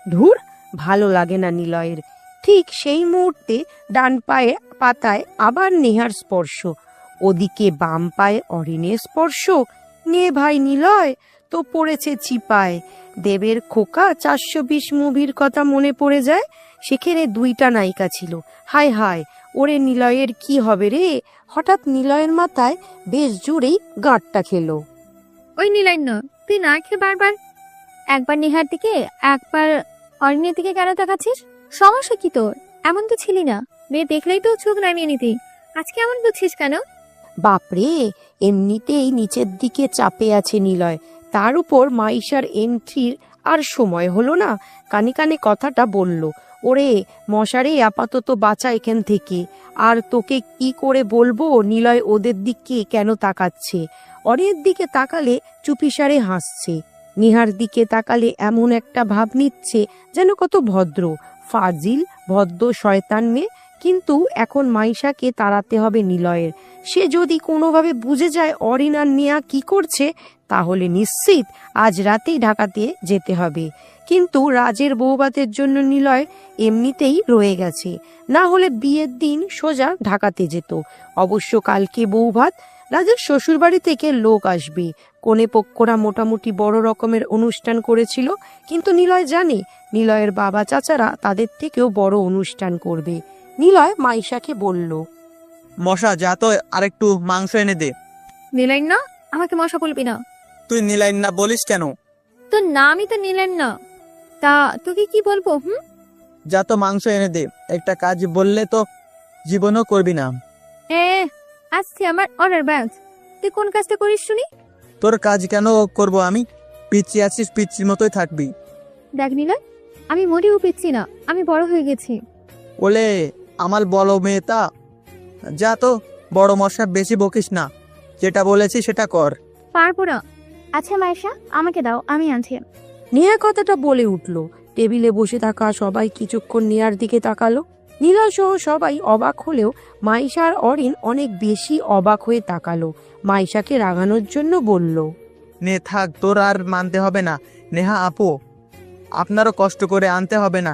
ধুর, ভালো লাগে না নিলয়ের। ঠিক সেই মুহূর্তে ডান পায়ে পাতায় আবার নেহার স্পর্শ, ওদিকে বাম পায়ে অরিনের স্পর্শ। নে ভাই নিলয়, তো পড়েছে চিপায়। দেবের খোকা 420 মুভির কথা মনে পড়ে যায়। সেখানে 2টা নায়িকা ছিল। হায় হায়, ওরে নিলয়ের কি হবে রে? হঠাৎ নিলয়ের মাথায় বেশ জোরেই গাঁটটা খেলো। ওই নীলান্য, তুই না খেয়ে বারবার একবার নেহার দিকে একবার অরিনের দিকে কেন তাকাচ্ছিস? সমস্যা কি তোর? এমন তো ছিলি না, মেয়ে দেখলেই তো চোখ নামিয়ে নিতি। আজকে এমন বুঝছিস কেন? বাপরে, এমনিতেই নিচের দিকে চাপে আছে নিলয়, তার উপর মাইশার এন্ট্রির আর সময় হলো না। কানে কানে কথাটা বলল, ওরে মশারে, আপাতত বাঁচা এখান থেকে। আর তোকে কি করে বলবো নিলয় ওদের দিকে কেন তাকাচ্ছে? অরিনের দিকে তাকালে চুপিসারে হাসছে, নেহার দিকে তাকালে এমন একটা ভাব নিচ্ছে যেন কত ভদ্র, ফাজিল, ভদ্র শয়তান মেয়ে। কিন্তু এখন মাইশাকে তাড়াতে হবে নিলয়ের। সে যদি কোনোভাবে বুঝে যায় অরিন আর নেহা কি করছে, তাহলে নিশ্চিত আজ রাতেই ঢাকাতে যেতে হবে। কিন্তু রাজের বউভাতের জন্য নিলয় এমনিতেই রয়ে গেছে, না হলে বিয়ের দিন সোজা ঢাকাতে যেত। অবশ্য কালকে বউভাত, রাজের শ্বশুরবাড়ি থেকে লোক আসবে। কনে পক্ষরা মোটামুটি বড় রকমের অনুষ্ঠান করেছিল, কিন্তু নিলয় জানে নিলয়ের বাবা চাচারা তাদের থেকেও বড় অনুষ্ঠান করবে। নিলয় মাইশাকে বলল, মশা, যা তো আরেকটু মাংস এনে দে। নীলান্য, আমাকে মশা বলবি না। তুই নীলাইন না বলিস কেন? তোর নামই তো নীলান্য, তা তোকে কি বলবো? যা তো মাংস এনে দে। একটা কাজ বললে তো জীবনও করবি না। আজকে আমার অর্ডার ব্যাংক। তুই কোন কাজটা করিস শুনি? তোর কাজ কেন করব আমি? পিচ্ছি আছিস, পিচ্ছির মতোই থাকবি। দেখ নীলয়, আমি মোটেও পেচ্ছি না, আমি বড় হয়ে গেছি। ওলে আমার বড় মেয়েটা, যা তো, বড় মশা বেশি বকিস না, যেটা বলেছি সেটা কর। পারবো না। আচ্ছা মাইশা, আমাকে দাও, আমি আনছি। নেহা কথাটা বলে উঠল। টেবিলে বসে থাকা সবাই কিছুক্ষণ নেহার দিকে তাকালো। নীলা সহ সবাই অবাক হলেও মাইশা আর অরিন অনেক বেশি অবাক হয়ে তাকালো। মাইশাকে রাগানোর জন্য বলল, নে থাক, তোর আর মানতে হবে না। নেহা আপু, আপনারও কষ্ট করে আনতে হবে না।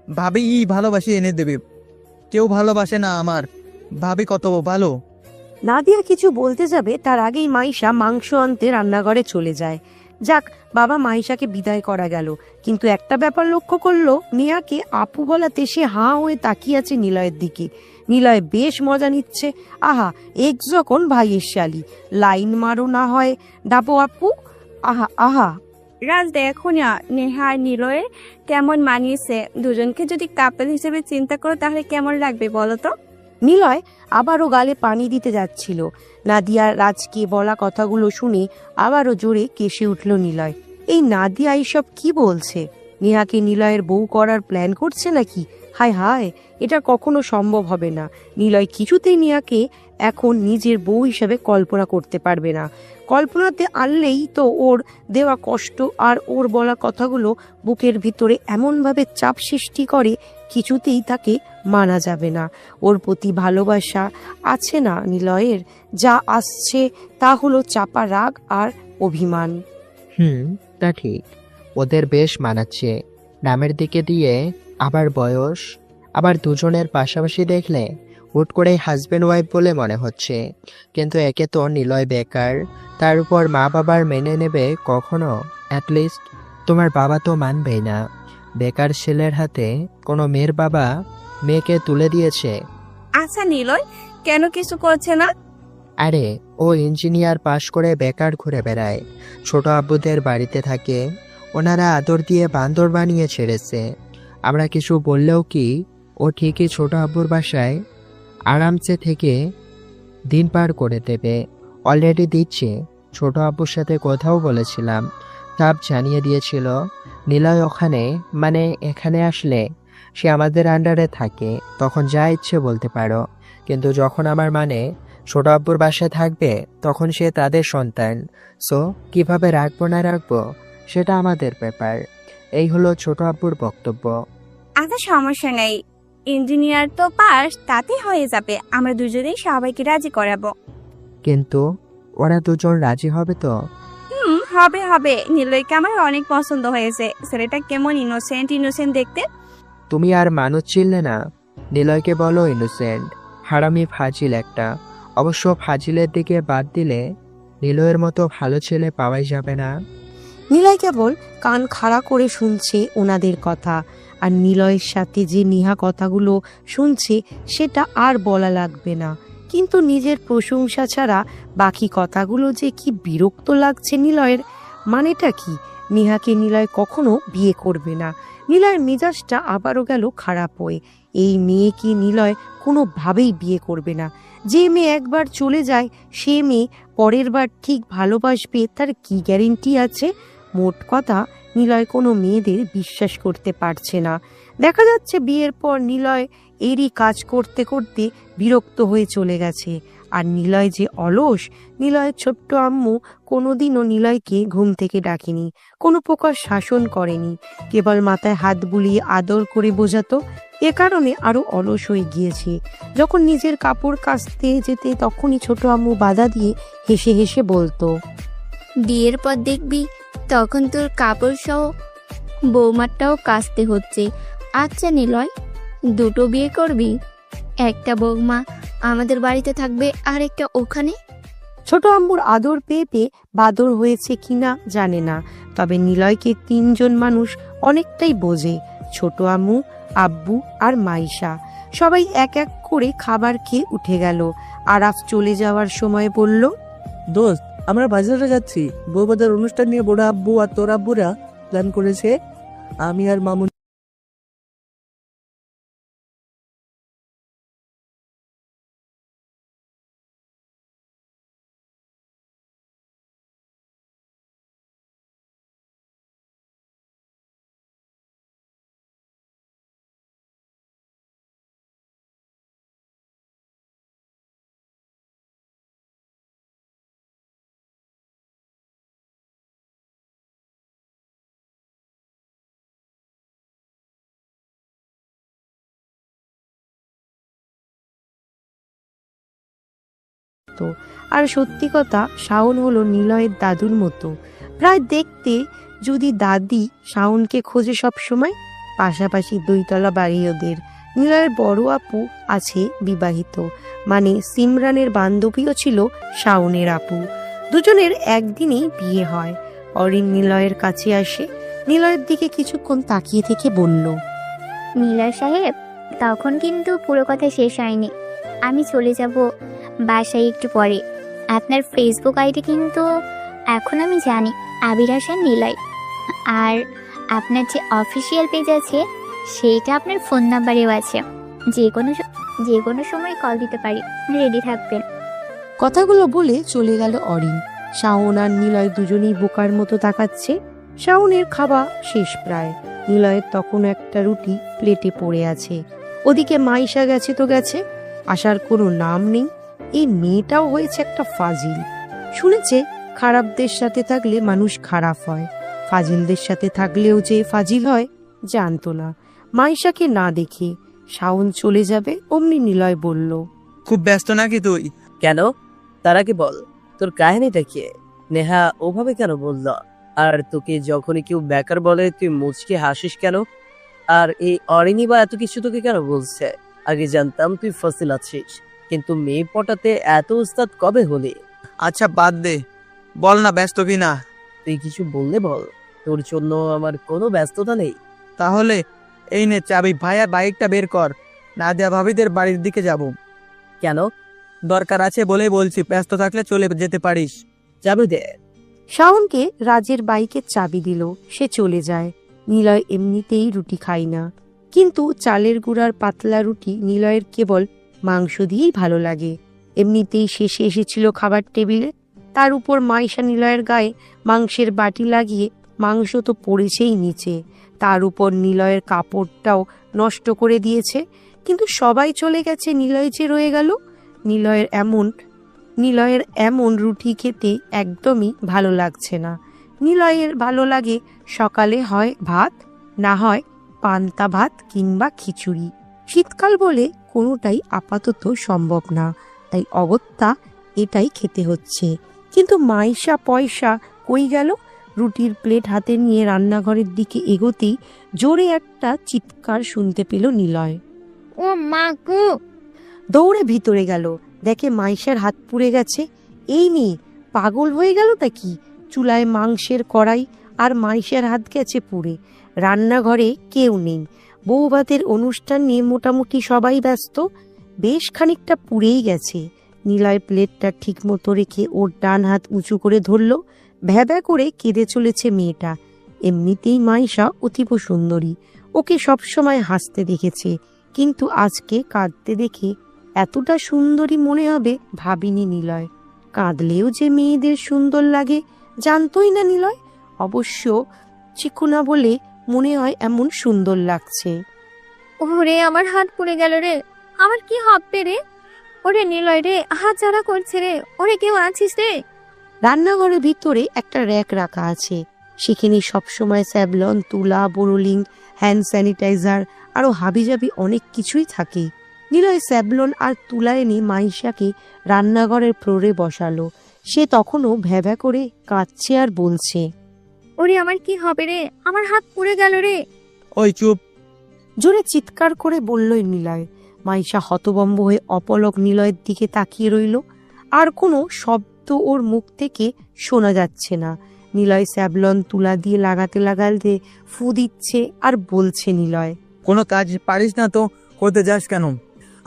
ভাবি ভালোবাসি এনে দেবে। কেউ ভালোবাসে না আমার ভাবি, কত ভালো। নাদিয়া কিছু বলতে যাবে তার আগেই মাইশা মাংস আনতে রান্নাঘরে চলে যায়। যাক, বাবা মাইশাকে বিদায় করা গেল। কিন্তু একটা ব্যাপার লক্ষ্য করলো, নেহাকে আপু বলাতে সে হাঁ হয়ে তাকিয়ে আছে নিলয়ের দিকে। নিলয় বেশ মজা নিচ্ছে। আহা, এক্স যখন ভাইয়ের শালি, লাইন মারো না হয় ডাবো আপু। আহা আহা। রাজ, দেখো না নেহা আর নিলয়ের কেমন মানিয়েছে। দুজনকে যদি কাপল হিসেবে চিন্তা করো তাহলে কেমন লাগবে বলো তো? নিলয় আবারও গালে পানি দিতে যাচ্ছিল। নাদিয়া রাজকে বলা কথাগুলো শুনে আবারও জোরে কেসে উঠল নিলয়। এই নাদিয়া এইসব কি বলছে? নেহাকে নিলয়ের বউ করার প্ল্যান করছে নাকি? হায় হায়, এটা কখনো সম্ভব হবে না। নিলয় কিছুতেই নেহাকে এখন নিজের বউ হিসেবে কল্পনা করতে পারবে না। কল্পনাতে আনলেই তো ওর দেওয়া কষ্ট আর ওর বলা কথাগুলো বুকের ভিতরে এমনভাবে চাপ সৃষ্টি করে, কিছুতেই তাকে মানা যাবে না। ওর প্রতি ভালোবাসা আছে না নিলয়ের, যা আসছে তা হলো চাপা রাগ আর অভিমান। তা ঠিক, ওদের বেশ মানাচ্ছে। নামের দিকে দিয়ে আবার বয়স, আবার দুজনের পাশাপাশি দেখলে হুট করে হাজব্যান্ড ওয়াইফ বলে মনে হচ্ছে। কিন্তু একে তো নিলয় বেকার, তার উপর মা বাবার মেনে নেবে কখনো? অ্যাটলিস্ট তোমার বাবা তো মানবেই না। বেকার ছেলের হাতে কোনো মেয়ের বাবা মেয়েকে তুলে দিয়েছে। আচ্ছা নিলয় কেন কিছু করছে না? আরে, ও ইঞ্জিনিয়ার পাশ করে বেকার ঘুরে বেড়ায়, ছোট আব্বুদের বাড়িতে থাকে। ওনারা আদর দিয়ে বান্দর বানিয়ে ছেড়েছে। আমরা কিছু বললেও কি, ও ঠিকই ছোট আব্বুর বাসায় আরামসে থেকে দিন পার করে দেবে। অলরেডি দিচ্ছে। ছোট আব্বুর সাথে কথাও বলেছিলাম, তাপ জানিয়ে দিয়েছিল নিলয় ওখানে, মানে এখানে আসলে সে আমাদের আন্ডারে থাকে, তখন যা ইচ্ছে বলতে পারো। কিন্তু যখন আমার ছোট আব্বুর বাসায় থাকবে, তখন সে তাদের সন্তান। সো কিভাবে রাখবো না রাখবো সেটা আমাদের ব্যাপার। এই হলো ছোট আব্বুর বক্তব্য। আচ্ছা সমস্যা নেই, ইঞ্জিনিয়ার তো পাস, তাতে হয়ে যাবে। আমরা দুজনেই সবাইকে রাজি করাবো। কিন্তু ওরা দুজন রাজি হবে তো? হবে হবে। নিলয়কে আমার অনেক পছন্দ হয়েছে। ছেলেটা কেমন ইনোসেন্ট দেখতে। তুমি আর মানুষ চিনলে না? নিলয়কে বলো ইনোসেন্ট, হারামি ফাজিল একটা। অবশ্য ফাজিলের দিকে বাদ দিলে নিলয়ের মতো ভালো ছেলে পাওয়াই যাবে না। নিলয় কেবল কান খাড়া করে শুনছে ওনাদের কথা। আর নিলয়ের সাথে যে নেহা কথাগুলো শুনছে সেটা আর বলা লাগবে না। কিন্তু নিজের প্রশংসা ছাড়া বাকি কথাগুলো যে কি বিরক্ত লাগছে নিলয়ের। মানেটা কি? নেহাকে নিলয় কখনো বিয়ে করবে না। নিলয়ের মেজাজটা আবারও গেল খারাপ হয়ে। এই মেয়েকে নিলয় কোনোভাবেই বিয়ে করবে না। যে মেয়ে একবার চলে যায় সে মেয়ে পরের বার ঠিক ভালোবাসবে তার কি গ্যারেন্টি আছে? মোট কথা, নিলয় কোনো মেয়েদের বিশ্বাস করতে পারছে না। দেখা যাচ্ছে বিয়ের পর নিলয় এরই কাজ করতে করতে বিরক্ত হয়ে চলে গেছে। আর নিলয় যে অলস, নিলয়ের ছোট্ট আম্মু কোনোদিনও নিলয়কে ঘুম থেকে ডাকেনি, কোনো প্রকার শাসন করেনি, কেবল মাথায় হাত বুলিয়ে আদর করে বোঝাতো। এ কারণে আরো অলস হয়ে গিয়েছে। যখন নিজের কাপড় কাচতে যেতে তখনই ছোট আম্মু বাধা দিয়ে হেসে হেসে বলতো, বিয়ের পর দেখবি তখন তোর কাপড় সহ বৌমারটাও কাচতে হচ্ছে। আচ্ছা নিলয়, দুটো বিয়ে করবি? একটা বৌমা আমাদের বাড়িতে থাকবে আর একটা ওখানে। ছোট আম্মুর আদর পেয়ে পেয়ে বাদর হয়েছে কিনা জানে না, তবে নিলয়কে তিনজন মানুষ অনেকটাই বোঝে। ছোট আম্মু, আব্বু আর মাইশা। সবাই এক এক করে খাবার খেয়ে উঠে গেল। আরাফ চলে যাওয়ার সময় বলল, দোস্ত, আমরা বাজারে যাচ্ছি। বৌবাদের অনুষ্ঠান নিয়ে বড় আব্বু আর তোর আব্বুরা প্ল্যান করেছে। আমি আর মামুন আর সত্যি কথা, শাওন হলো নিলয়ের দাদুর মতো। প্রায় দেখতে যদি দাদি শাওনকে খোঁজে সব সময়। পাশাপাশি 2 তলা বাড়ি ওদের। নিলয়ের বড় আপু আছে বিবাহিত, মানে সিমরানের বান্ধবীও ছিল শাওনের আপু। দুজনের একদিনেই বিয়ে হয়। অরিন নিলয়ের কাছে আসে, নিলয়ের দিকে কিছুক্ষণ তাকিয়ে থেকে বলল, নিলয় সাহেব, তখন কিন্তু পুরো কথা শেষ হয়নি। আমি চলে যাব বাসায় একটু পরে। আপনার ফেসবুক আইডি কিন্তু এখন আমি জানি, আবির হাসান নিলয়। আর আপনার যে অফিসিয়াল পেজ আছে সেইটা আপনার ফোন নাম্বারেও আছে। যে কোনো সময় কল দিতে পারি, রেডি থাকবেন। কথাগুলো বলে চলে গেল অরিন। শাওন আর নিলয় দুজনেই বোকার মতো তাকাচ্ছে। শাওনের খাওয়া শেষ প্রায়। নিলয়ের তখন একটা রুটি প্লেটে পড়ে আছে। ওদিকে মাইশা গেছে তো গেছে, আসার কোনো নাম নেই। এই মেয়েটাও হয়েছে একটা ফাজিল। শুনেছে খারাপদের সাথে থাকলে মানুষ খারাপ হয়, ফাজিলদের সাথে থাকলেও যে ফাজিল হয় জানতো না। মাইশাকে না দেখে শাওন চলে যাবে অমনি নিলয় বলল, খুব ব্যস্ত নাকি তুই? কেন? তার আগে বল, তোর কাহিনীটা কি? নেহা ওভাবে কেন বলল? আর তোকে যখনই কেউ বেকার বলে তুই মুচকে হাসিস কেন? আর এই অরিনি বা এত কিছু তোকে কেন বলছে? আগে জানতাম তুই ফসিল আছিস, কিন্তু মেয়ে পটাতে এত উস্তাদ কবে হলি? আচ্ছা বাদ দে, বল না ব্যস্ত কি না। তুই কিছু বললে বল, তোর জন্য আমার কোনো ব্যস্ততা নেই। তাহলে এই নে চাবি, ভাইয়া বাইকটা বের কর, নাদিয়া ভাবিদের বাড়ির দিকে যাব। কেন? দরকার আছে বলে বলছি, ব্যস্ত থাকলে চলে যেতে পারিস। যাবে দে। শাওনকে রাজের বাইকের চাবি দিল, সে চলে যায়। নিলয় এমনিতেই রুটি খায় না, কিন্তু চালের গুঁড়ার পাতলা রুটি নিলয়ের কেবল মাংস দিয়েই ভালো লাগে। এমনিতেই শেষে এসেছিল খাবার টেবিলে, তার উপর মাইশা নিলয়ের গায়ে মাংসের বাটি লাগিয়ে মাংস তো পড়েছেই নিচে, তার উপর নিলয়ের কাপড়টাও নষ্ট করে দিয়েছে। কিন্তু সবাই চলে গেছে, নিলয় যে রয়ে গেল। নিলয়ের এমন নিলয়ের এমন রুটি খেতে একদমই ভালো লাগছে না। নিলয়ের ভালো লাগে সকালে হয় ভাত, না হয় পান্তা ভাত কিংবা খিচুড়ি। শীতকাল বলে কোনোটাই আপাতত সম্ভব না, তাই অগত্যা এটাই খেতে হচ্ছে। কিন্তু মাইশা পয়সা কই গেল? রুটির প্লেট হাতে নিয়ে রান্নাঘরের দিকে এগোতেই জোরে একটা চিৎকার শুনতে পেল নিলয়। ও মা গো! দৌড়ে ভিতরে গেল, দেখে মাইশার হাত পুড়ে গেছে। এই মেয়ে পাগল হয়ে গেল তা কি? চুলায় মাংসের কড়াই আর মাইশার হাত গেছে পুড়ে। রান্নাঘরে কেউ নেই, বউ ভাতের অনুষ্ঠান নিয়ে মোটামুটি সবাই ব্যস্ত। বেশ খানিকটা পুড়েই গেছে। নিলয় প্লেটটা ঠিক মতো রেখে ওর ডান হাত উঁচু করে ধরল। ভ্যাভ্যা করে কেঁদে চলেছে মেয়েটা। এমনিতেই মাইশা অতীব সুন্দরী, ওকে সবসময় হাসতে দেখেছে, কিন্তু আজকে কাঁদতে দেখে এতটা সুন্দরী মনে হবে ভাবিনি নিলয়। কাঁদলেও যে মেয়েদের সুন্দর লাগে জানতই না নিলয়। অবশ্য চিকুনা বলে মনে হয় এমন সুন্দর লাগছে। ওরে আমার হাত পুড়ে গেল রে, আমার কি হবে রে? ওরে নিলয় রে, হাত জ্বালা করছে রে। ওরে কেউ আছিস রে? রান্নাঘরের ভিতরে একটা র্যাক রাখা আছে, সেখানে সবসময় স্যাভলন, তুলা, বোরোলিং, হ্যান্ড স্যানিটাইজার আরও হাবিজাবি অনেক কিছুই থাকে। নিলয় স্যাভলন আর তুলা এনে মাইশাকে রান্নাঘরের ফ্লোরে বসালো। সে তখনও ভ্যাভ্যা করে কাঁদছে আর বলছে, ওরে আমার কি হবে রে? আমার হাত পুড়ে গেল রে। ওই চুপ! জোরে চিৎকার করে বলল নিলয়। মাইশা হতভম্ব হয়ে অপলক নিলয়ের দিকে তাকিয়ে রইল। আর কোনো শব্দ ওর মুখ থেকে শোনা যাচ্ছে না। নিলয় স্যাভলন তুলা দিয়ে লাগাতে ফু দিচ্ছে আর বলছে, নিলয় কোনো কাজ পারিস না তো করতে যাস কেন?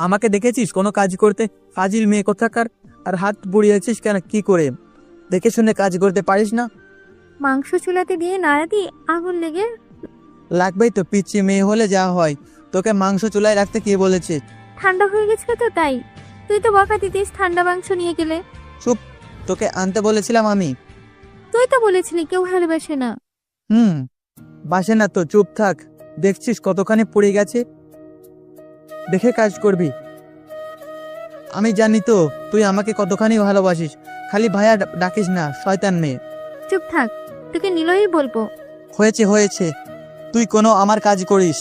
আমাকে দেখেছিস কোনো কাজ করতে? ফাজিল মেয়ে কোথাকার! আর হাত বুড়িয়েছিস কেন? কি করে দেখে শুনে কাজ করতে পারিস না? মাংস চুলাতে দিয়ে নাড়া দিয়ে আগুন লেগে লাগবেই তো, পিচ্ছি মেয়ে হলে যা হয়। তোকে মাংস চুলায় রাখতে কে বলেছে? ঠান্ডা হয়ে গেছিল তো তাই। তুই তো বকা দিতিস ঠান্ডা মাংস নিয়ে গেলে। চুপ! তোকে আনতে বলেছিলাম আমি। তুই তো বলেছিলি কেউ ভালোবাসে না। বাসে না তো, চুপ থাক। দেখছিস কতখানি পড়ে গেছে, দেখে কাজ করবি। আমি জানি তো তুই আমাকে কতখানি ভালোবাসিস। খালি ভাইয়া ডাকিস না, শয়তান মেয়ে। চুপ থাক, তোকে নিলয়ই বলবো। হয়েছে, তুই কোনো আমার কাজ করিস।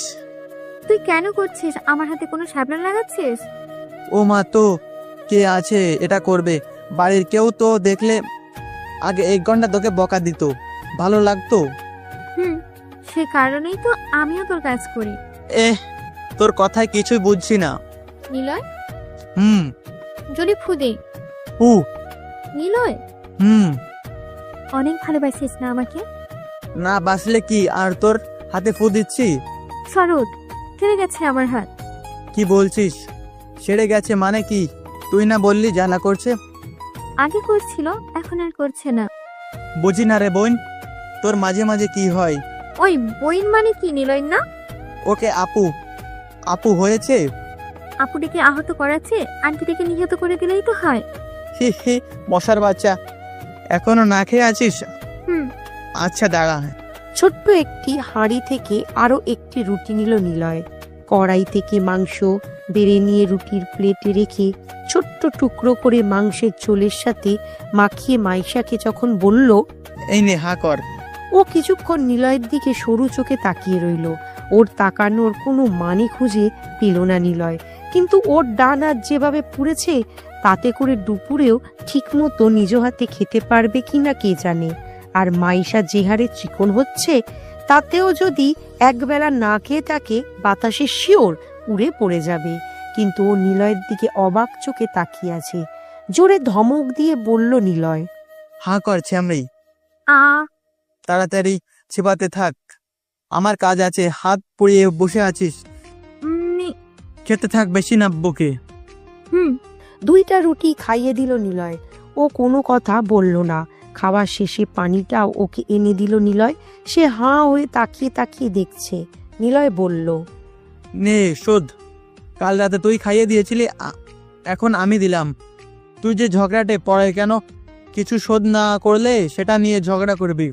তুই কেন করছিস? আমার হাতে কোনো সাবধান লাগাচ্ছিস? ও মা, তো কে আছে এটা করবে? বাড়ির কেউ তো দেখলে আগে 1 ঘন্টা তোকে বকা দিত, ভালো লাগতো? সে কারণেই তো আমিও তোর কাজ করি। তোর কথায় কিছুই বুঝছি না। নিলয়, যদি ফু দে। নিলয়, অনেক ভালোবাসিস না আমাকে? না বাসলে কি আর তোর হাতে ফু দিচ্ছি? শরৎ, ছেড়ে গেছে আমার হাত। কি বলছিস? ছেড়ে গেছে মানে কি? তুই না বললি জ্বালা করছে? আগে করছিল, এখন আর করছে না। বুঝি না রে বোন, তোর মাঝে মাঝে কি হয়? ওই বইন মানে কি নিলয় না? ওকে আপু হয়েছে। আপুটিকে আহত করাচ্ছে, আন্টিটিকে নিহত করে দিলেই তো হয়। মশার বাচ্চা, এখনো না খেয়ে আছিস? আচ্ছা দাঁড়া। ছোট্ট একটি হাঁড়ি থেকে আরো একটি রুটি নিল নিলয়। কড়াই থেকে মাংস বেড়ে নিয়ে রুটির প্লেটে রেখে ছোট্ট টুকরো করে মাংসের ঝোলের সাথে মাখিয়ে মাইশাকে যখন বলল, এই নে হা কর। ও কিছুক্ষণ নিলয়ের দিকে সরু চোখে তাকিয়ে রইল। ওর তাকানোর কোনো মানে খুঁজে পেল না নিলয়। কিন্তু ওর ডান হাত যেভাবে পুড়েছে, তাতে করে দুপুরেও ঠিকমতো নিজ হাতে খেতে পারবে কিনা কে জানে। আর মাইশা যে হারে চিকন হচ্ছে, তাতেও যদি একবেলা না খেয়ে থাকে বাতাসে শিওর উড়ে পড়ে যাবে। কিন্তু ও নিলয়ের দিকে অবাক চোখে তাকিয়ে আছে। জোরে ধমক দিয়ে বলল নিলয়, হা কর ছ্যামড়ি। তাড়াতাড়ি চিবাতে থাক, আমার কাজ আছে। হাত পুড়িয়ে বসে আছিস, খেতে থাক, বেশি না বকে। 2টা রুটি খাইয়ে দিল নিলয়। ও কোনো কথা বলল না। খাওয়ার শেষে পানিটাও ওকে এনে দিল নিলয়। সে হাঁ হয়ে তাকিয়ে দেখছে। নিলয় বলল, নে শোধ। কাল রাতে তুই খাইয়ে দিয়েছিলি, এখন আমি দিলাম। তুই যে ঝগড়াটে পড়ে কেন? কিছু শোধ না করলে সেটা নিয়ে ঝগড়া করবি।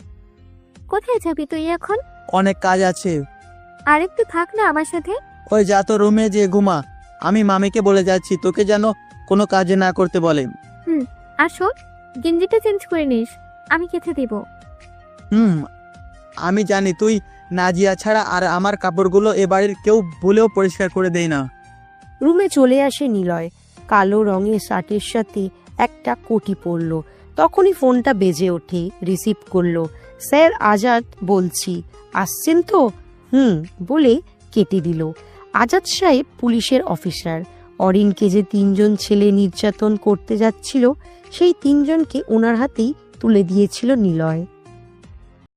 কোথায় যাবি তুই এখন? অনেক কাজ আছে। আর একটু থাক না আমার সাথে। ওই যা তো রুমে যে ঘুমা। আমি মামিকে বলে যাচ্ছি তোকে যেন কোনো কাজে না করতে বলে। আর শোন, গেঞ্জিটা চেঞ্জ করে নিস, আমি কেচে দেব। আমি জানি তুই নাজিয়া ছাড়া আর আমার কাপড়গুলো এ বাড়ির কেউ বলেও পরিষ্কার করে দেয় না। রুমে চলে আসে নিলয়। কালো রঙের শার্টের সাথে একটা কোটি পরল। তখনই ফোনটা বেজে ওঠে, রিসিভ করলো। স্যার আজাদ বলছি, আসছেন তো? বলে কেটে দিল। আজাদ সাহেব পুলিশের অফিসার। অরিনকে যে 3জন ছেলে নির্যাতন করতে যাচ্ছিল সেই 3জনকে ওনার হাতেই তুলে দিয়েছিল নিলয়।